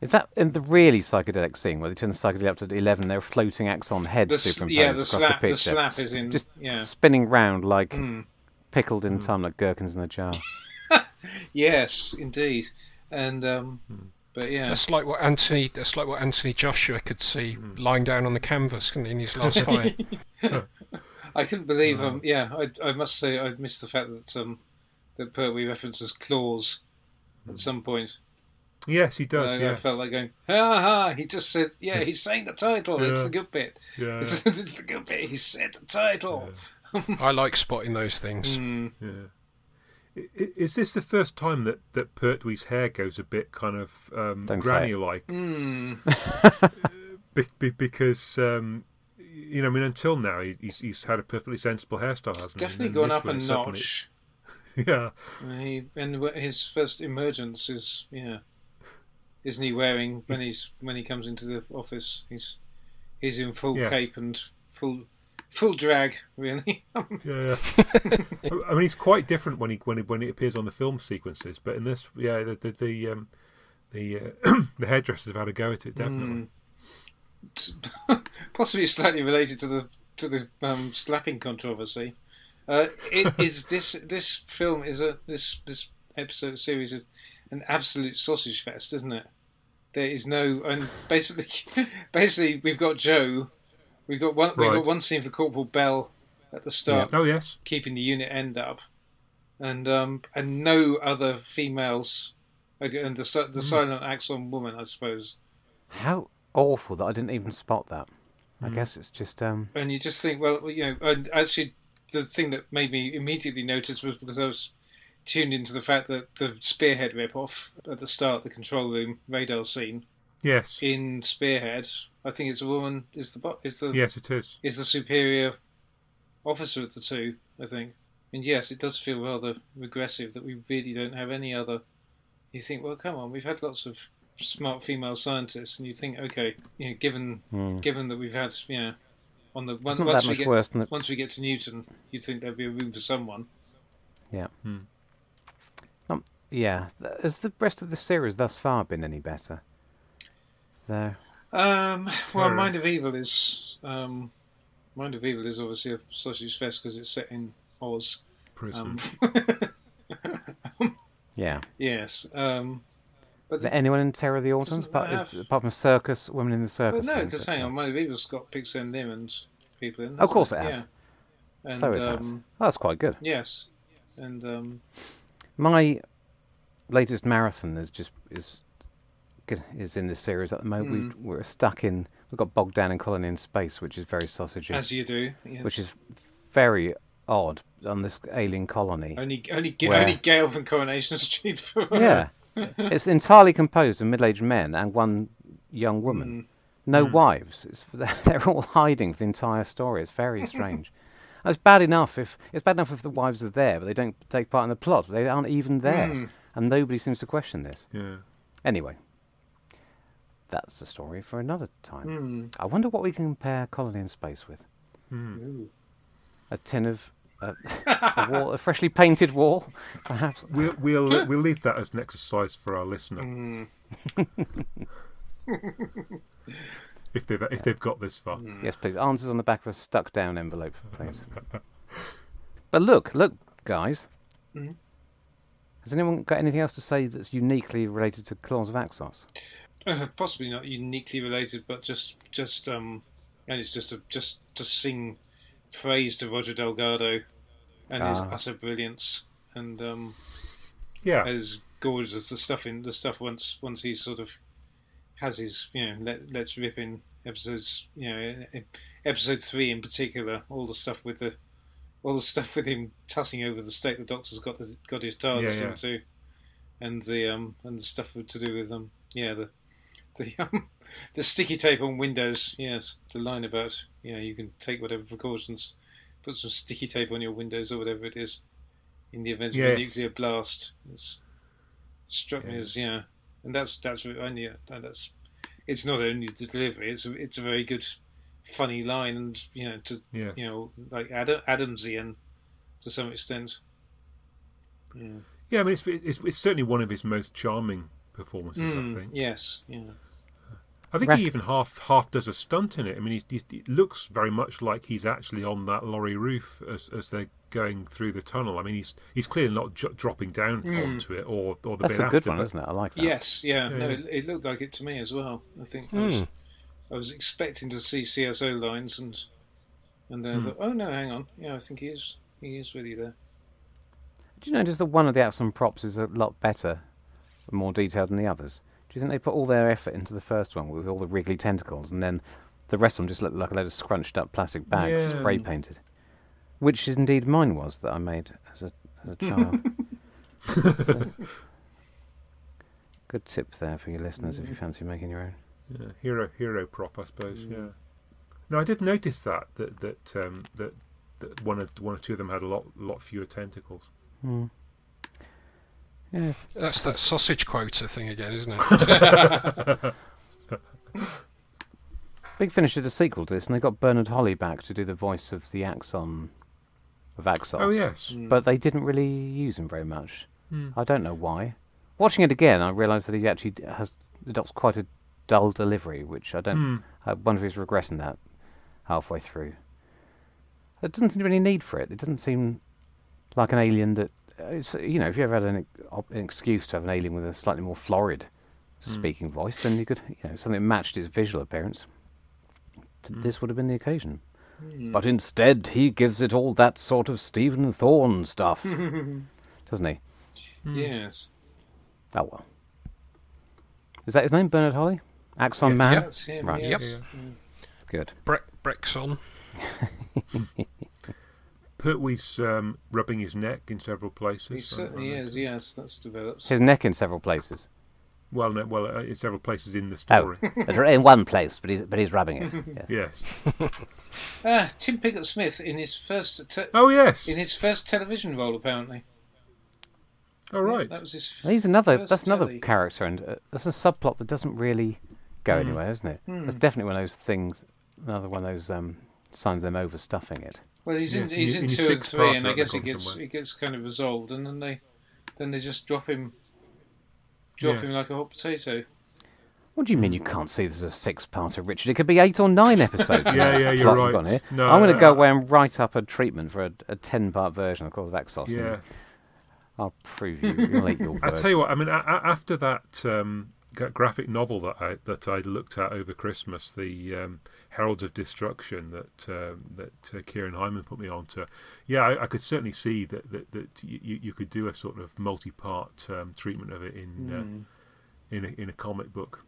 Is that in the really psychedelic scene where they turn the psychedelic up to 11? They're floating axon heads superimposed across the picture. The slap is in just spinning round like pickled in time, like gherkins in a jar. Yes, indeed, and but yeah, that's like what Anthony Joshua could see lying down on the canvas in his last fight. I couldn't believe I must say I missed the fact that that Pertwee references claws at some point. Yes, he does. I felt like going, ha ha. He just said, he's saying the title. It's the good bit. Yeah. It's the good bit. He said the title. Yeah. I like spotting those things. Yeah. Is this the first time that Pertwee's hair goes a bit kind of granny-like? Because until now he's had a perfectly sensible hairstyle, hasn't he? Definitely gone up a notch. Yeah. And his first emergence is isn't he wearing when he comes into the office? He's in full cape and full drag, really. Yeah. I mean, he's quite different when he appears on the film sequences, but in this, the hairdressers have had a go at it, definitely. Possibly slightly related to the slapping controversy. This film is this episode series is an absolute sausage fest, isn't it? There is no, and basically we've got Joe. We've got one scene for Corporal Bell at the start. Yeah. Oh yes, keeping the unit end up, and no other females, and the silent axon woman, I suppose. How awful that I didn't even spot that. I guess it's just. And you just think, well, and actually, the thing that made me immediately notice was because I was tuned into the fact that the Spearhead rip-off at the start, the control room radar scene. Yes. In Spearhead, I think it's a woman. Yes, it is. Is the superior officer of the two, I think. And yes, it does feel rather regressive that we really don't have any other. You think, well, come on, we've had lots of smart female scientists, and you think, okay, given that we've had, on the once we get to Newton, you'd think there'd be a room for someone. Yeah. Has the rest of the series thus far been any better? Well, Mind of Evil is obviously a sausage fest because it's set in Oz. Prison. Yeah. Yes. But is there anyone in Terror of the Autons apart from circus women in the circus? Well, no, because hang on, Mind of Evil's got Pixar and Lim and people in. Of course it has. Yeah. And, so it has. That's quite good. Yes, and my latest marathon is in this series at the moment. We're stuck in. We've got bogged down in Colony in Space, which is very sausagey. As you do. Yes. Which is very odd on this alien colony. Only Gale from Coronation Street. Yeah. It's entirely composed of middle-aged men and one young woman. No wives. They're all hiding for the entire story. It's very strange. It's bad enough if the wives are there, but they don't take part in the plot. They aren't even there, and nobody seems to question this. Yeah. Anyway, that's the story for another time. I wonder what we can compare Colony in Space with. A tin of. A freshly painted wall, perhaps. We'll leave that as an exercise for our listener. if they've got this far. Yes, please. Answers on the back of a stuck down envelope, please. But look, guys. Has anyone got anything else to say that's uniquely related to Claws of Axos? Possibly not uniquely related, but just and it's just to sing praise to Roger Delgado and his utter brilliance, and as gorgeous as the stuff once he sort of has his let's rip in episodes, episode 3 in particular, all the stuff with him tussing over the state the Doctor's got his TARDIS into, and the stuff to do with the sticky tape on windows. Yes, the line about you can take whatever precautions, put some sticky tape on your windows or whatever it is, in the event of a nuclear blast. It's struck me as and that's it's not only the delivery. It's a very good, funny line, and like Adamsian to some extent. Yeah, I mean it's certainly one of his most charming performances. I think. Yes, yeah. I think he even half does a stunt in it. I mean, he looks very much like he's actually on that lorry roof as they're going through the tunnel. I mean, he's clearly not dropping down onto it or the That's bit a after. good one, isn't it? I like that. Yes, yeah. No, it looked like it to me as well. I think I was expecting to see CSO lines, and then I thought, oh no, hang on. Yeah, I think he is really there. Do you notice that one of the action props is a lot better, more detailed than the others? Do you think they put all their effort into the first one with all the wriggly tentacles, and then the rest of them just look like a load of scrunched up plastic bags, spray painted? Which indeed mine was that I made as a child. So, good tip there for your listeners if you fancy making your own. Yeah, hero prop, I suppose. Yeah. No, I did notice that one or two of them had a lot fewer tentacles. Yeah. That's that sausage quota thing again, isn't it? Big Finish did a sequel to this, and they got Bernard Holly back to do the voice of the Axon of Axos. Oh yes, but they didn't really use him very much. I don't know why. Watching it again, I realised that he actually adopts quite a dull delivery, which I don't. I wonder if he's regretting that halfway through. There doesn't seem to be any need for it. It doesn't seem like an alien that. If you ever had an excuse to have an alien with a slightly more florid speaking voice, then you could, something that matched its visual appearance. This would have been the occasion. But instead, he gives it all that sort of Stephen Thorne stuff, doesn't he? Yes. Oh well. Is that his name, Bernard Holly? Axon Man? Yeah, that's him. Right. Yes. Good. Brexon. Pertwee's rubbing his neck in several places. He certainly is. Yes, that's developed. His neck in several places. Well, in several places in the story. Oh, in one place, but he's rubbing it. Yes. Tim Pickett-Smith in his first. Yes. In his first television role, apparently. Oh right. That was his. That's another character, and that's a subplot that doesn't really go anywhere, isn't it? That's definitely one of those things. Another one of those signs of them overstuffing it. Well, he's in 2 and 3, and I guess it gets kind of resolved, and then they just drop him like a hot potato. What do you mean you can't see this as a 6-parter, Richard? It could be 8 or 9 episodes. Yeah, you're right. Here. No, I'm going to go away and write up a treatment for a 10-part version of Cause of Exos. Yeah. I'll prove you'll eat your words. I tell you what, I mean, after that graphic novel that I looked at over Christmas, the Heralds of Destruction that Kieran Hyman put me onto, I could certainly see that you could do a sort of multi-part treatment of it in a comic book.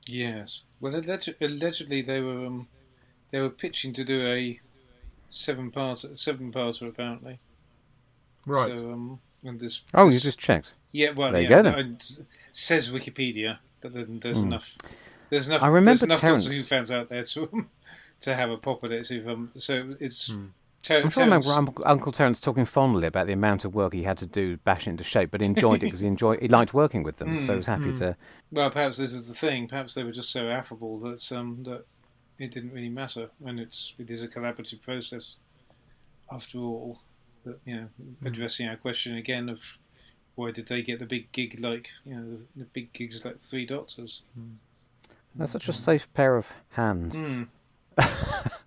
Yes. Well, allegedly they were pitching to do a 7-parter apparently. Right. So, and this. You just checked. Yeah. Well, there you go then. Says Wikipedia, but then there's enough. There's enough. I remember there's enough Terence. Doctor Who fans out there to have a pop at it. So it's. I'm trying to remember Uncle Terence talking fondly about the amount of work he had to do, bash it into shape, but he enjoyed it because he liked working with them, so he was happy to. Well, perhaps this is the thing. Perhaps they were just so affable that that it didn't really matter, and it is a collaborative process, after all. That addressing our question again of why did they get the big gig the big gigs like 3 Doctors? They're such a safe pair of hands.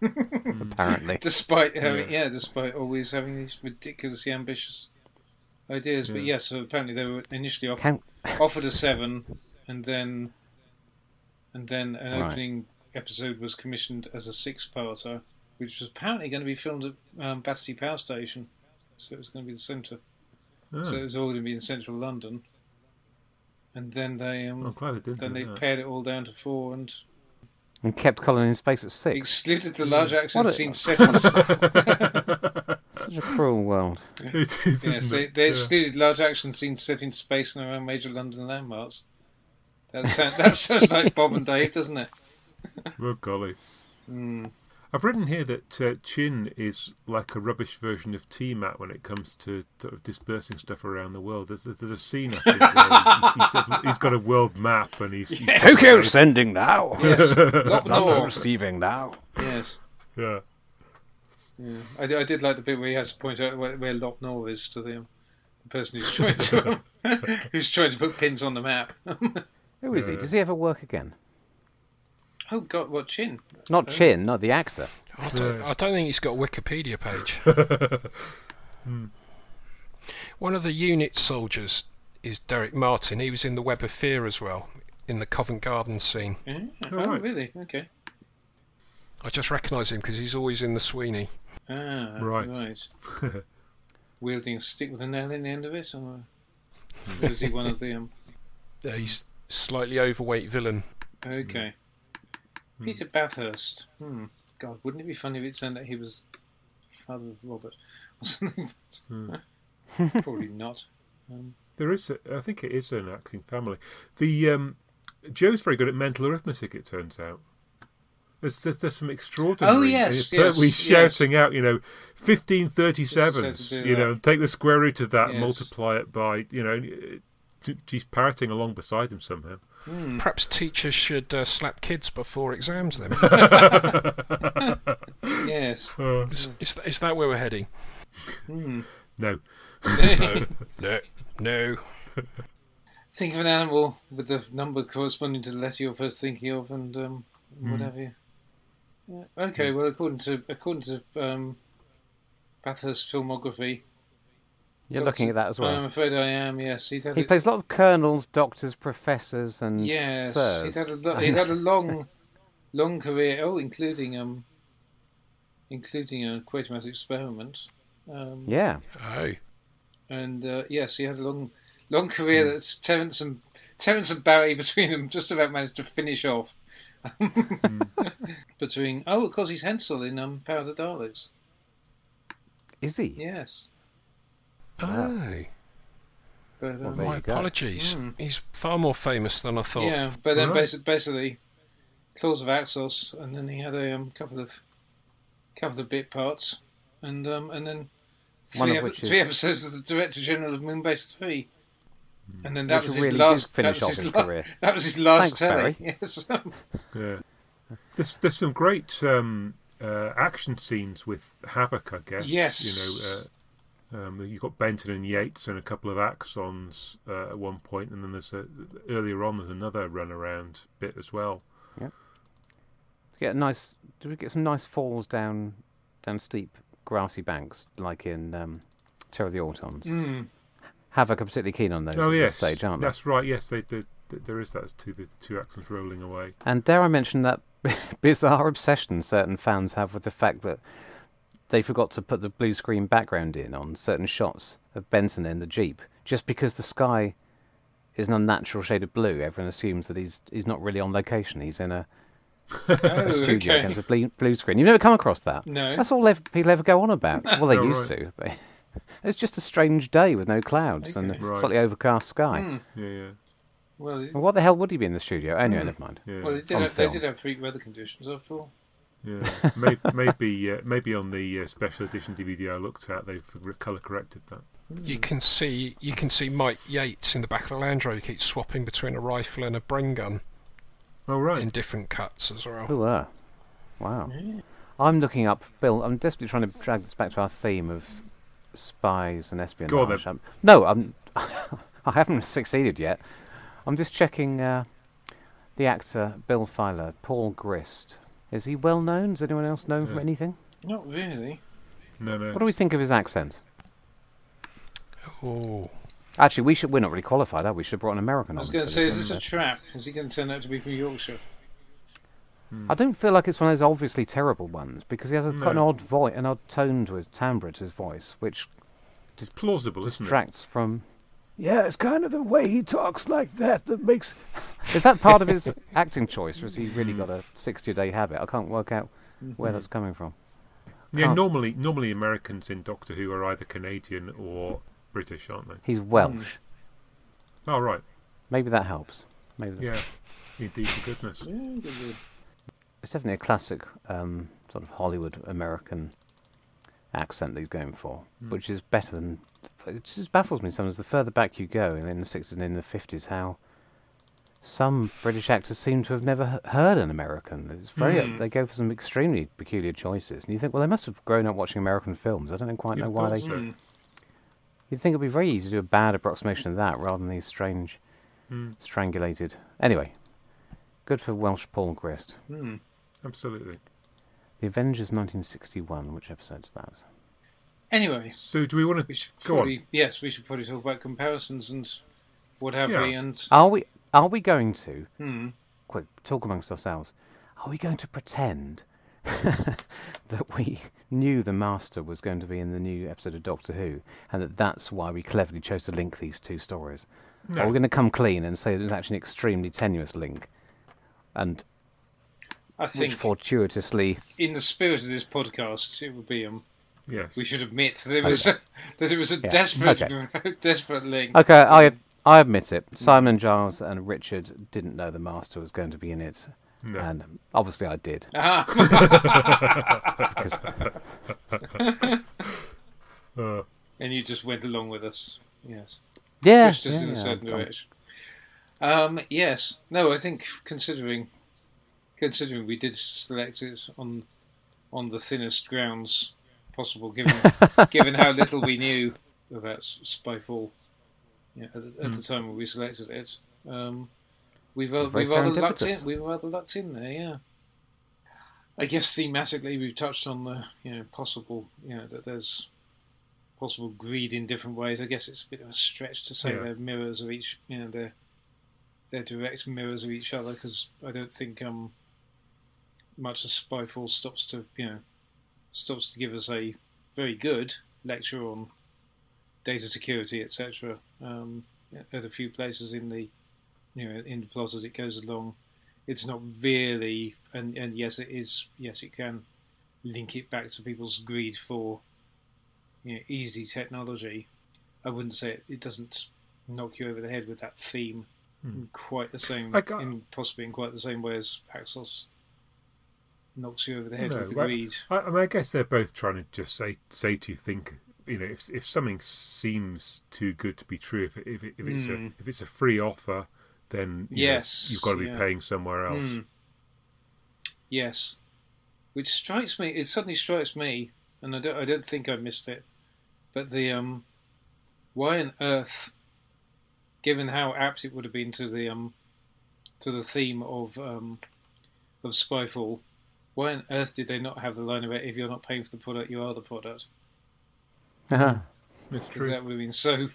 Apparently. Despite despite always having these ridiculously ambitious ideas. But yes, so apparently they were initially offered a 7, and then an opening episode was commissioned as a 6-parter, which was apparently going to be filmed at Battersea Power Station. So it was going to be the centre. So it was all going to be in central London. And then they pared it all down to 4 and kept Colin in space at 6. Excluded the large action scene set in Such a cruel world. It is, yes, they excluded large action scenes set in space and around major London landmarks. That sounds like Bob and Dave, doesn't it? Oh golly. I've written here that Chin is like a rubbish version of T-Mat when it comes to sort of dispersing stuff around the world. There's a scene, I think, where he said he's got a world map and he's Tokyo sending now. Yes, London receiving now. Yes. Yeah. I did like the bit where he has to point out where Loch Nor is to them. The person who's trying to who's trying to put pins on the map. Who is he? Does he ever work again? Oh God, what Chin? Not Chin, not the actor. I don't think he's got a Wikipedia page. One of the unit soldiers is Derek Martin. He was in the Web of Fear as well, in the Covent Garden scene. Yeah. Oh, Oh, right. really? Okay. I just recognise him because he's always in the Sweeney. Ah, Right. Wielding a stick with a nail in the end of it, or is he one of the? He's slightly overweight villain. Okay. Peter Bathurst. God, wouldn't it be funny if it turned out he was father of Robert or something? Probably not. There is, I think it is an acting family. The Joe's very good at mental arithmetic. It turns out. There's some extraordinary. Oh, yes, We're yes. shouting out, 1537s. Take the square root of that, Yes. multiply it by, she's parroting along beside him somehow. Perhaps teachers should slap kids before exams then. Yes. Is that where we're heading? No. No. Think of an animal with the number corresponding to the letter you're first thinking of, and what have you. Yeah. Okay, well, according to Bathurst's filmography, You're looking at that as well. I'm afraid I am. Yes, He plays a lot of colonels, doctors, professors, and yes, sirs. he'd had a long career. Oh, including a Quatermass experiment. Yeah. Oh. And yes, he had a long career that Terence and Barry between them just about managed to finish off. Of course, he's Hensel in Power of the Daleks. Is he? Yes, Oh. but There My you go. apologies. He's far more famous than I thought. yeah, but then Right. basically, Claws of Axos, and then he had a couple of bit parts, and then One three, of which three is- episodes as the Director General of Moonbase 3. And then that Which was really his did last. finish That was off his his la- career. That was his last Thanks, telly. Barry. Yes. Yeah. There's some great action scenes with Havoc, I guess. Yes. You've got Benton and Yates and a couple of Axons at one point, and then earlier on there's another runaround bit as well. Did we get some nice falls down steep grassy banks like in Terror of the Autons? Havoc are particularly keen on those Oh at this yes, stage, aren't they? that's right. Yes, there is that. The two Axons rolling away. And dare I mention that bizarre obsession certain fans have with the fact that they forgot to put the blue screen background in on certain shots of Benson in the Jeep, just because the sky is an unnatural shade of blue. Everyone assumes that he's not really on location. He's in a studio against a blue screen. You've never come across that? No. That's all people ever go on about. Well, they Oh, used right. to. But it's just a strange day with no clouds and a Right. slightly overcast sky. Yeah. Well, Well, what the hell would he be in the studio? Anyway, never mind. Yeah. well, on they film. did have freak weather conditions after all. Yeah, maybe on the special edition DVD I looked at, they've colour corrected that. You can see Mike Yates in the back of the Land Rover. He keeps swapping between a rifle and a brain gun Oh right, in different cuts as well. Ooh, wow. I'm looking up, Bill. I'm desperately trying to drag this back to our theme of spies and espionage. Go on then. No, I haven't succeeded yet. I'm just checking the actor Bill Filer, Paul Grist. Is he well known? Is anyone else known from anything? Not really. no. What do we think of his accent? Oh, Actually, we're not really qualified, are we? Should have brought an American I on. was going to for say, this, is this a isn't trap? Is he going to turn out to be from Yorkshire? it? I don't feel like it's one of those obviously terrible ones because he has quite an No. odd voice, an odd tone to his timbre to his voice, which It's plausible, isn't it? distracts from. Yeah, it's kind of the way he talks like that makes. Is that part of his acting choice, or has he really got a 60-day habit? I can't work out where that's coming from. Yeah, Can't- normally Americans in Doctor Who are either Canadian or British, aren't they? He's Welsh. Oh right, Maybe that helps. Maybe yeah, indeed, for goodness. it's definitely a classic sort of Hollywood American accent that he's going for, which is better than. It just baffles me sometimes. The further back you go, in the 60s and in the 50s, how some British actors seem to have never heard an American. It's very. They go for some extremely peculiar choices, and you think, well, they must have grown up watching American films. I don't quite know You'd why thought they. so. You'd think it'd be very easy to do a bad approximation of that rather than these strange, strangulated. Anyway, good for Welsh Paul Grist. Absolutely. The Avengers 1961. Which episode's that? Anyway, So do we want we to should go on? probably talk about comparisons and what have Yeah. we. And Are we going to quick talk amongst ourselves? Are we going to pretend that we knew the Master was going to be in the new episode of Doctor Who, and that's why we cleverly chose to link these two stories? No. Or we're going to come clean and say it was actually an extremely tenuous link, and I think, which fortuitously, in the spirit of this podcast, it would be Yes. we should admit that it was a Yeah. desperate desperate link. okay, I admit it. Simon, Giles, and Richard didn't know the Master was going to be in it, No. and obviously I did. Ah. And you just went along with us. Yes. Yeah, Pushed us in a certain direction. Yes. No, I think considering we did select it on the thinnest grounds possible, given how little we knew about Spyfall at the time when we selected it, we rather lucked in. We rather lucked in there. Yeah. I guess thematically we've touched on the possible that there's possible greed in different ways. I guess it's a bit of a stretch to say they're mirrors of each. They're direct mirrors of each other, because I don't think much of Spyfall stops to give us a very good lecture on data security, etc. At a few places in the in the plot as it goes along. It's not really, and yes, it is. Yes, it can link it back to people's greed for easy technology. I wouldn't say it doesn't knock you over the head with that theme in quite the same, possibly in quite the same way as Paxos knocks you over the head with the greed. I guess they're both trying to just say to you, think, if something seems too good to be true, if it's a free offer, then you've got to be paying somewhere else. Yes, which strikes me. It suddenly strikes me, and I don't think I missed it. But the why on earth, given how apt it would have been to the theme of Spyfall, why on earth did they not have the line about if you're not paying for the product, you are the product? Because that would have been so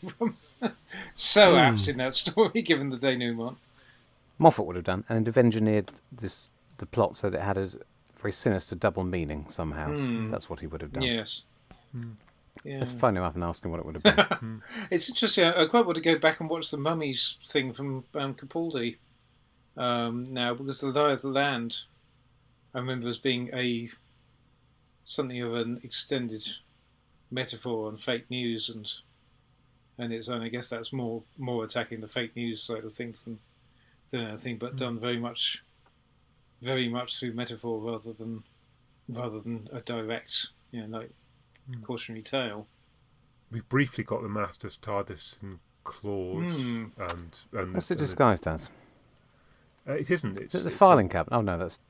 apt in that story, given the denouement. Moffat would have done, and have engineered the plot so that it had a very sinister double meaning somehow. That's what he would have done. Yes. Yeah. Let's phone him up and ask him what it would have been. It's interesting. I quite want to go back and watch the Mummies thing from Capaldi now, because the Lie of the Land, I remember as being something of an extended metaphor on fake news and its own. I guess that's more attacking the fake news side of things than anything, but done very much through metaphor rather than a direct cautionary tale. We briefly got the Master's TARDIS and claws, and What's it disguised as? It isn't. It's the filing cabinet. Oh no, that's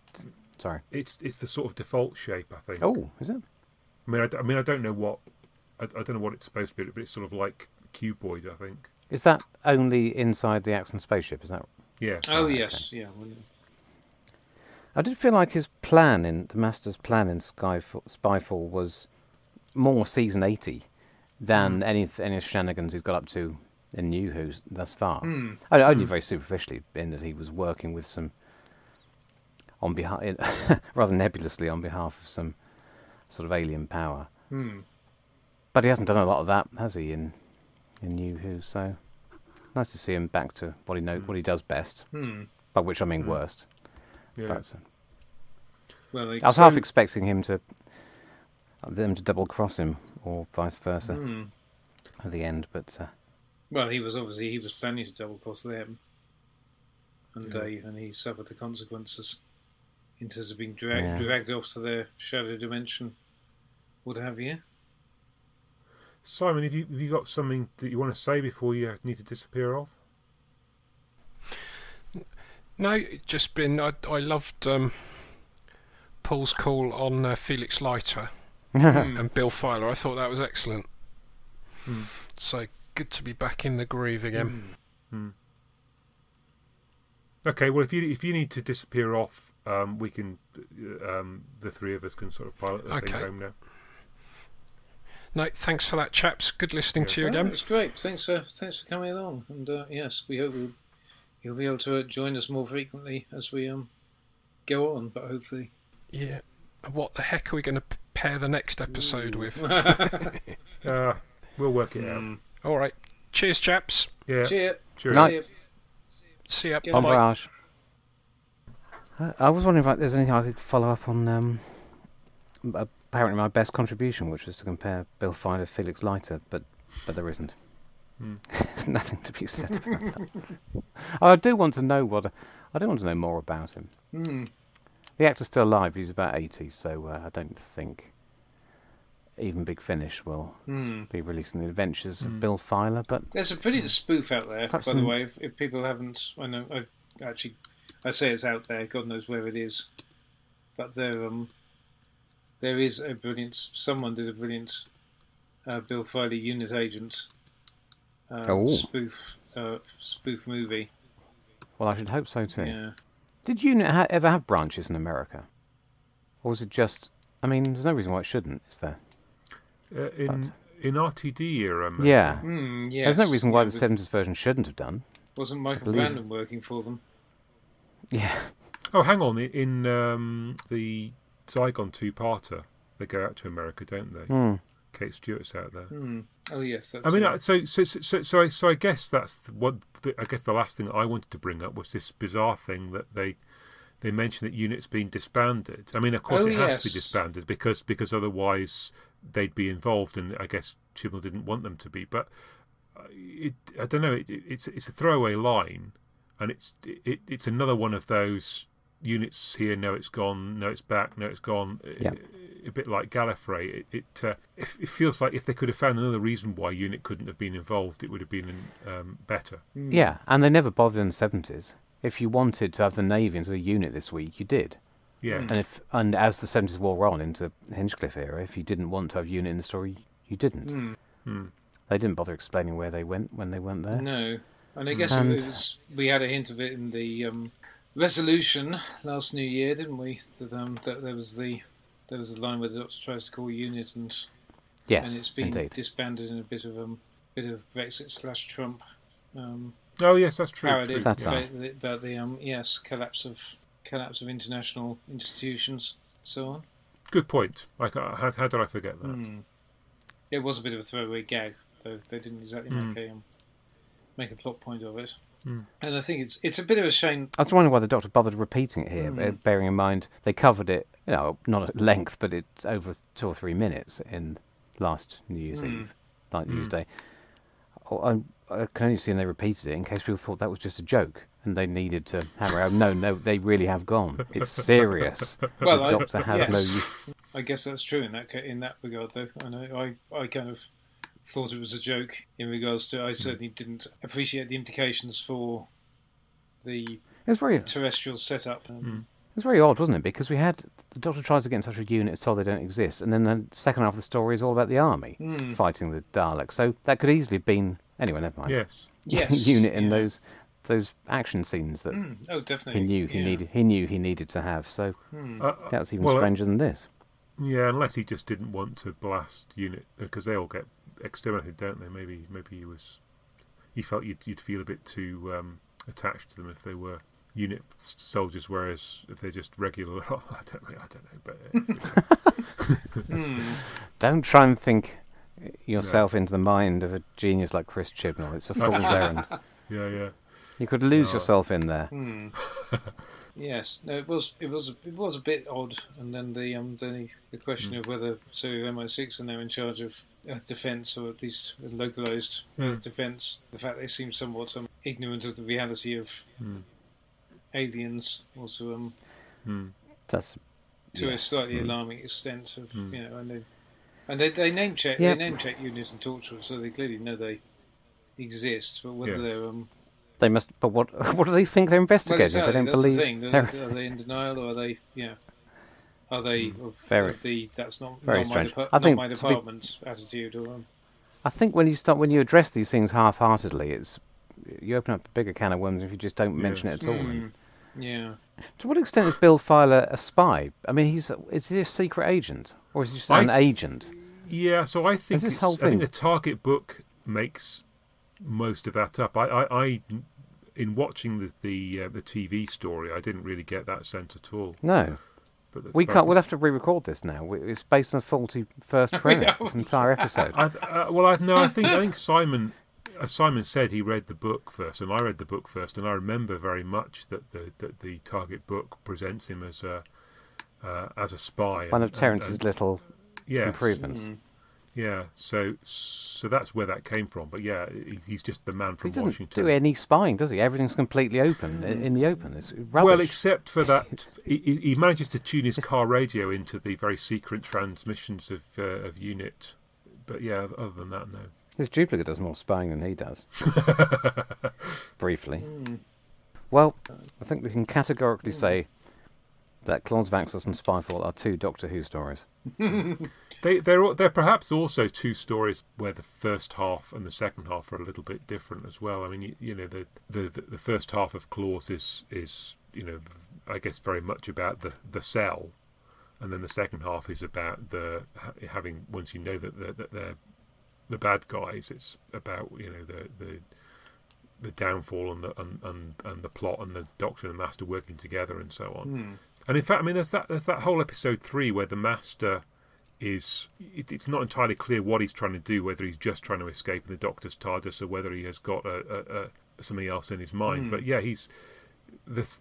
sorry. It's the sort of default shape, I think. Oh, is it? I mean, I don't know what it's supposed to be, but it's sort of like cuboid, I think. Is that only inside the Axon spaceship? Is that? Yeah. Oh Right, yes, okay. yeah. Well, I did feel like his plan the Master's plan in Spyfall was more season 80 than any shenanigans he's got up to in New Who thus far. Only very superficially, in that he was working with some on behalf, rather nebulously on behalf of some sort of alien power. But he hasn't done a lot of that, has he, in New Who? So nice to see him back to what he knows, what he does best. By which I mean worst. Yeah. But, well, I was half expecting them to double cross him, or vice versa, at the end. But well, he was planning to double cross them, and he suffered the consequences in terms of being dragged off to their shadow dimension. What have you? Simon, have you got something that you want to say before you need to disappear off? No, it's just been. I loved Paul's call on Felix Leiter and Bill Filer. I thought that was excellent. So good to be back in the groove again. Okay, well, if you need to disappear off, we can, the three of us can sort of pilot the thing Okay. home now. No, thanks for that, chaps. Good listening to you again. It's great. Thanks for coming along. And yes, we hope you'll be able to join us more frequently as we go on. But hopefully, Yeah. What the heck are we going to pair the next episode with? We'll work it out. All right. Cheers, chaps. Yeah. cheers. Cheers. See ya. Good Bon night. voyage. I was wondering if there's anything I could follow up on. Apparently, my best contribution, which was to compare Bill Filer to Felix Leiter, but there isn't. There's nothing to be said about that. I do want to know I do want to know more about him. The actor's still alive. He's about 80, so I don't think even Big Finish will be releasing the adventures of Bill Filer. But There's a brilliant spoof out there, Perhaps by the way. If people haven't, I say it's out there. God knows where it is, but there is a brilliant. Someone did a brilliant Bill Filer unit agent spoof movie. well, I should hope so too. Yeah. Did Unit ever have branches in America, or was it just? I mean, there's no reason why it shouldn't, is there? In RTD era, maybe. Yeah. Yes. There's no reason why Yeah, the but 70s version shouldn't have done. wasn't Michael believe- Brandon working for them? Yeah. Oh, hang on. In the Zygon two-parter, they go out to America, don't they? Kate Stewart's out there. Oh yes. That's I mean, it. so I guess that's I guess the last thing I wanted to bring up was this bizarre thing that they mentioned that unit's been disbanded. I mean, of course, Oh, it has yes. to be disbanded because otherwise they'd be involved, and I guess Chibnall didn't want them to be. But I don't know. It's a throwaway line, and it's another one of those units here. No, it's gone. No, it's back. No, it's gone. Yeah. A bit like Gallifrey. It feels like if they could have found another reason why unit couldn't have been involved, it would have been better. Yeah, and they never bothered in the 70s. If you wanted to have the Navy into a unit this week, you did. Yeah. And as the 70s wore on into Hinchcliffe era, if you didn't want to have unit in the story, you didn't. They didn't bother explaining where they went when they weren't there. No, and I guess And- we had a hint of it in the resolution last New Year, didn't we? That there was the line where the Doctor tries to call a unit and Yes, it's been indeed. disbanded in a bit of Brexit / Trump Oh yes, that's true. parody True. Satire. about the collapse of international institutions, so on. Good point. How did I forget that? It was a bit of a throwaway gag, though they didn't exactly make a plot point of it. And I think it's a bit of a shame. I was wondering why the Doctor bothered repeating it here, bearing in mind they covered it, not at length, but it's over 2 or 3 minutes in last New Year's Eve, like New Year's Day. I can only see they repeated it in case people thought that was just a joke and they needed to hammer out. No, they really have gone. It's serious. Well, the Doctor has no yes. use. I guess that's true in that regard, though. I know I kind of thought it was a joke in regards to. I certainly didn't appreciate the implications for the It was very terrestrial setup. It's very odd, wasn't it? Because we had the Doctor tries to get in touch with units told they don't exist, and then the second half of the story is all about the army fighting the Daleks. So that could easily have been anyway. Never mind. Yes. Yes, unit in yeah. those action scenes that Oh, definitely. he knew he needed. He knew he needed to have. So that was even well, stranger than this. Yeah, unless he just didn't want to blast unit because they all get exterminated, don't they? Maybe he felt you'd feel a bit too attached to them if they were unit soldiers, whereas if they're just regular, I don't know. But Don't try and think yourself into the mind of a genius like Chris Chibnall. It's a fool's errand. yeah. You could lose yourself in there. Yes, no, it was a bit odd, and then the question of whether MI6 are now in charge of Earth defence, or at least localised Earth defence. The fact they seem somewhat ignorant of the reality of aliens, also That's to a slightly alarming extent of and they name check they name check units and torture, so they clearly know they exist, but whether they're they must. But what do they think they're investigating? exactly, They don't that's believe. the thing. Are they in denial, or are they of Very- the that's not very not strange. my, I think not my to be- department attitude, or I think when you address these things half-heartedly, you open up a bigger can of worms if you just don't mention it at all. And Yeah. to what extent is Bill Filer a spy? I mean, is he a secret agent, or is he just an agent? Yeah, so I think this whole I think thing- the Target book makes most of that up. I in watching the TV story, I didn't really get that sense at all. No. But We can't. We'll have to re-record this now. It's based on a faulty first premise. This entire episode. I think Simon said he read the book first, and I read the book first, and I remember very much that the Target book presents him as a spy. One of Terence's little yes. improvements. Yeah, so that's where that came from. But yeah, he's just the man from He doesn't Washington. do any spying, does he? Everything's completely open in the open. It's rubbish. Well, except for that, he manages to tune his car radio into the very secret transmissions of UNIT. But yeah, other than that, no. His duplicate does more spying than he does. Briefly. Well, I think we can categorically say that Claude's Vaxos and Spyfall are two Doctor Who stories. They're perhaps also two stories where the first half and the second half are a little bit different as well. I mean, you know, the first half of Claus is you know, I guess very much about the cell, and then the second half is about having once you know that they're the bad guys. It's about, you know, the downfall and the plot and the Doctor and the Master working together and so on. And in fact, I mean, there's that whole episode 3 where the Master it's not entirely clear what he's trying to do, whether he's just trying to escape in the Doctor's TARDIS or whether he has got something else in his mind. But yeah, there's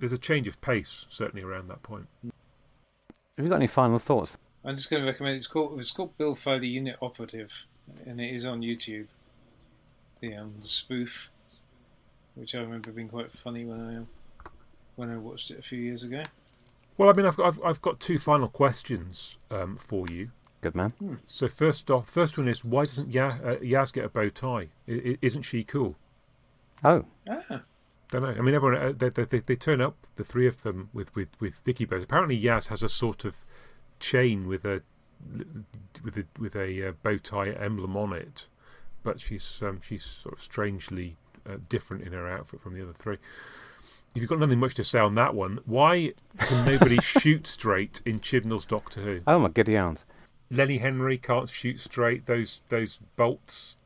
a change of pace certainly around that point. Have you got any final thoughts? I'm just going to recommend it's called Bill Filer Unit Operative, and it is on YouTube. The spoof, which I remember being quite funny when I watched it a few years ago. Well, I mean, I've got two final questions for you. Good man. So first one is, why doesn't Yaz get a bow tie? Isn't she cool? Oh. Don't know. I mean, everyone they turn up, the three of them with Dicky bows. Apparently, Yaz has a sort of chain with a bow tie emblem on it, but she's sort of strangely different in her outfit from the other three. If you've got nothing much to say on that one, why can nobody shoot straight in Chibnall's Doctor Who? Oh my giddy aunt. Lenny Henry can't shoot straight. Those bolts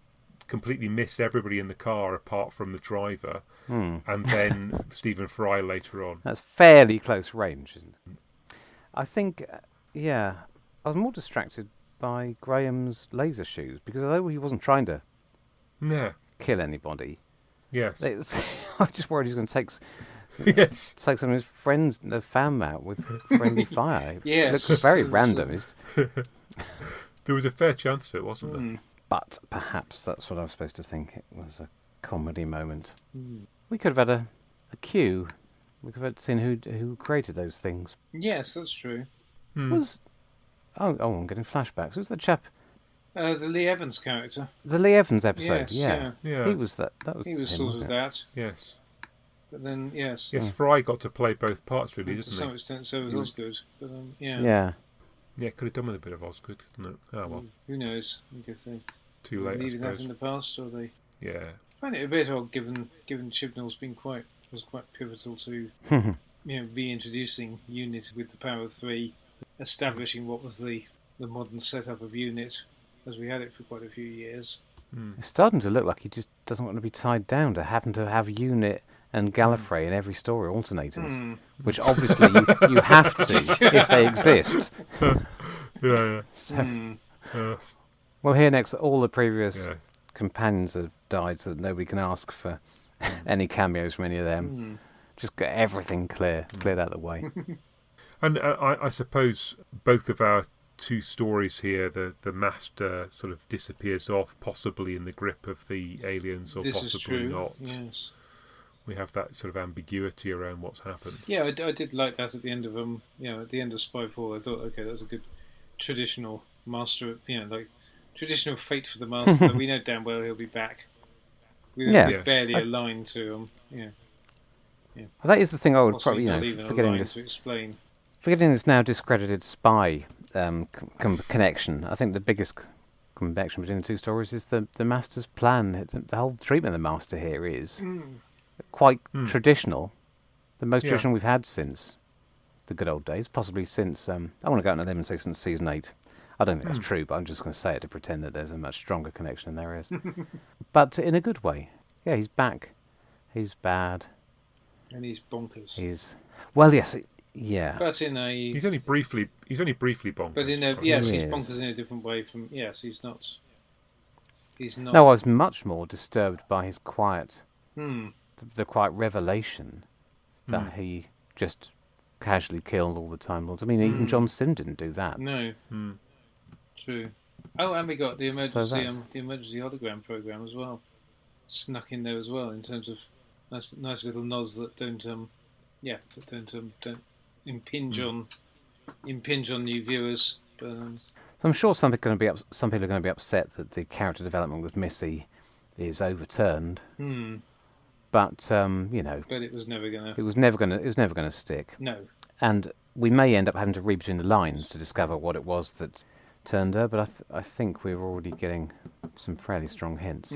completely miss everybody in the car apart from the driver, and then Stephen Fry later on. That's fairly close range, isn't it? I think, I was more distracted by Graham's laser shoes, because although he wasn't trying to kill anybody, yes, I just worried he's going to take some of his friends, the fam out with friendly fire. Yes. It looks very random. There was a fair chance of it, wasn't there? But perhaps that's what I was supposed to think. It was a comedy moment. We could have had a cue. We could have seen who created those things. Yes, that's true. I'm getting flashbacks. Who's the chap? The Lee Evans character. The Lee Evans episode. Yes, yeah. He was that. That was. He was him, sort wasn't of it? that. Yes. But then, yes. Yes, Fry got to play both parts, really, To didn't some he? extent, so was Osgood. But, Yeah. Yeah, could have done with a bit of Osgood, couldn't it? Oh, well. Who knows? I guess they Too late, I needed that suppose. in the past, or they... Yeah. I find it a bit odd, given Chibnall's been quite pivotal to reintroducing UNIT with the power of 3, establishing what was the modern setup of UNIT as we had it for quite a few years. It's starting to look like he just doesn't want to be tied down to having to have UNIT and Gallifrey in every story alternating, which obviously you have to if they exist. Yeah. So, Yes. we'll hear next that all the previous companions have died, so that nobody can ask for any cameos from any of them. Just get everything cleared out of the way. And I suppose both of our two stories here, the Master sort of disappears off, possibly in the grip of the aliens, or This possibly is true. not. Yes. We have that sort of ambiguity around what's happened. Yeah, I did like that at the end of at the end of Spyfall. I thought, okay, that's a good traditional Master, like traditional fate for the Master. That we know damn well he'll be back. With barely a line to Well, that is the thing I would possibly probably, not even a forgetting line this. to explain. Forgetting this now discredited spy connection, I think the biggest connection between the two stories is the Master's plan. The whole treatment of the Master here is quite traditional. The most traditional we've had since the good old days, possibly since, I want to go out on a limb and say since season 8. I don't think that's true, but I'm just going to say it to pretend that there's a much stronger connection than there is. But in a good way. Yeah, he's back. He's bad. And he's bonkers. Well, yes, yeah. But in a... He's only briefly bonkers. But he's bonkers in a different way from... Yes, he's not... No, I was much more disturbed by his quiet... The quiet revelation that he just casually killed all the Time Lords. I mean, even John Sim didn't do that. No. True. Oh, and we got the emergency hologram program as well, snuck in there as well, in terms of nice little nods that don't impinge on new viewers. But so I'm sure some people are going to be upset that the character development with Missy is overturned. But But it was never gonna. It was never gonna stick. No. And we may end up having to read between the lines to discover what it was that turned her. But I think we're already getting some fairly strong hints.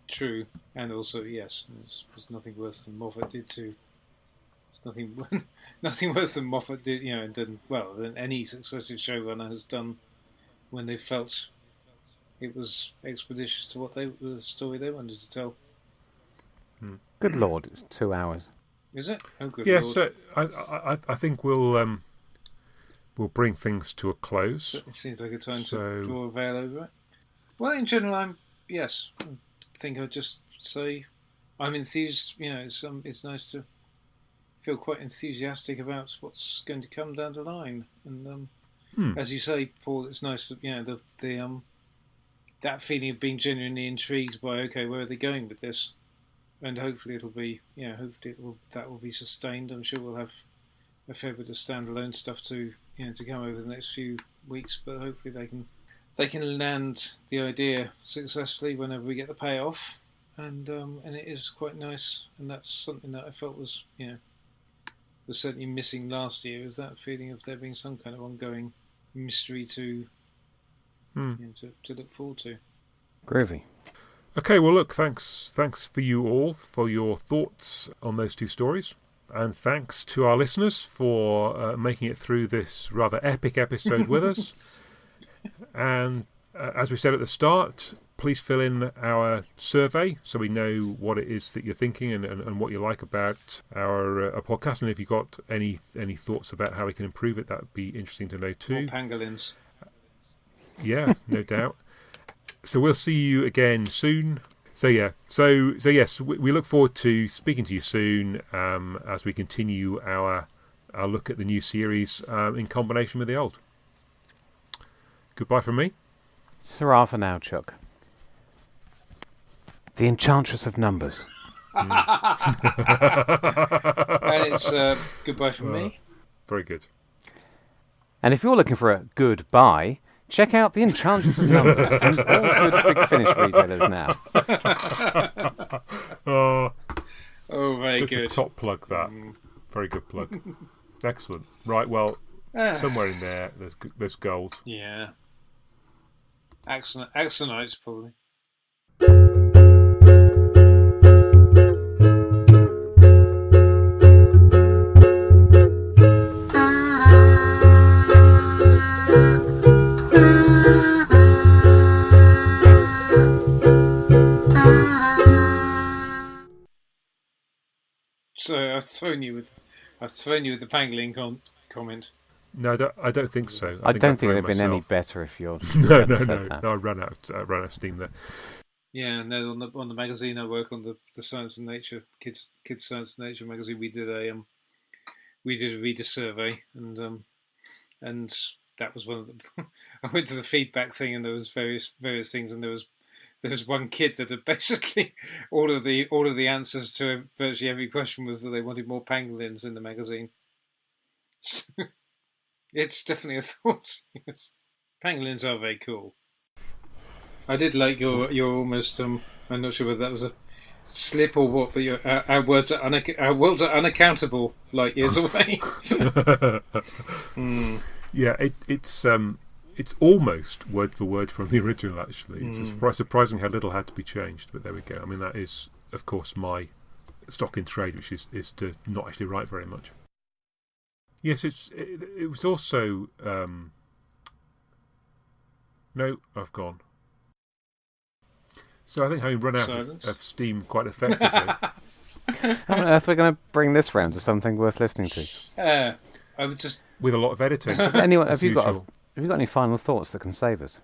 True, and also yes, there's nothing worse than Moffat did to. Nothing worse than Moffat did, than any successive showrunner has done when they felt it was expeditious to the story they wanted to tell. Good Lord, it's 2 hours. Is it? Oh, good Lord. Lord. So I think we'll bring things to a close. It seems like a time to draw a veil over it. Well, in general, I think I'd just say I'm enthused. It's nice to feel quite enthusiastic about what's going to come down the line. And as you say, Paul, it's nice that that feeling of being genuinely intrigued by where are they going with this. And hopefully that will be sustained. I'm sure we'll have a fair bit of standalone stuff to come over the next few weeks. But hopefully they can land the idea successfully whenever we get the payoff. And it is quite nice. And that's something that I felt was certainly missing last year. Is that feeling of there being some kind of ongoing mystery to look forward to. Groovy. Okay, well, look, thanks for you all for your thoughts on those two stories. And thanks to our listeners for making it through this rather epic episode with us. And as we said at the start, please fill in our survey so we know what it is that you're thinking and what you like about our podcast. And if you've got any thoughts about how we can improve it, that would be interesting to know too. More pangolins. Yeah, no doubt. So we'll see you again soon. So yes, we look forward to speaking to you soon as we continue our look at the new series in combination with the old. Goodbye from me. Sirrah for now, Chuck. The Enchantress of Numbers. And it's goodbye from me. Very good. And if you're looking for a goodbye, check out The Enchantress of Numbers and all good Big Finish retailers now. Very good. That's a top plug, that. Very good plug. Excellent. Right, well, somewhere in there, there's gold. Yeah. Axonites, probably. So I've thrown you with the pangolin comment. No, I don't think so. I don't think it'd have been any better if you're. No. I ran out of steam there. Yeah, and then on the magazine I work on, the Science and Nature Kids Science and Nature magazine, we did a reader survey, and that was one of the. I went to the feedback thing, and there was various things, and there was one kid that had basically all of the answers to virtually every question was that they wanted more pangolins in the magazine. So, it's definitely a thought. Yes. Pangolins are very cool. I did like your almost. I'm not sure whether that was a slip or what, but our words are unaccountable, light years away. Yeah, it's it's almost word for word from the original. Actually, it's surprising how little had to be changed. But there we go. I mean, that is, of course, my stock in trade, which is to not actually write very much. Yes, it was also. No, I've gone. So I think having run out of steam quite effectively. How on earth are we going to bring this round to something worth listening to? I would just with a lot of editing. Have you got any final thoughts that can save us?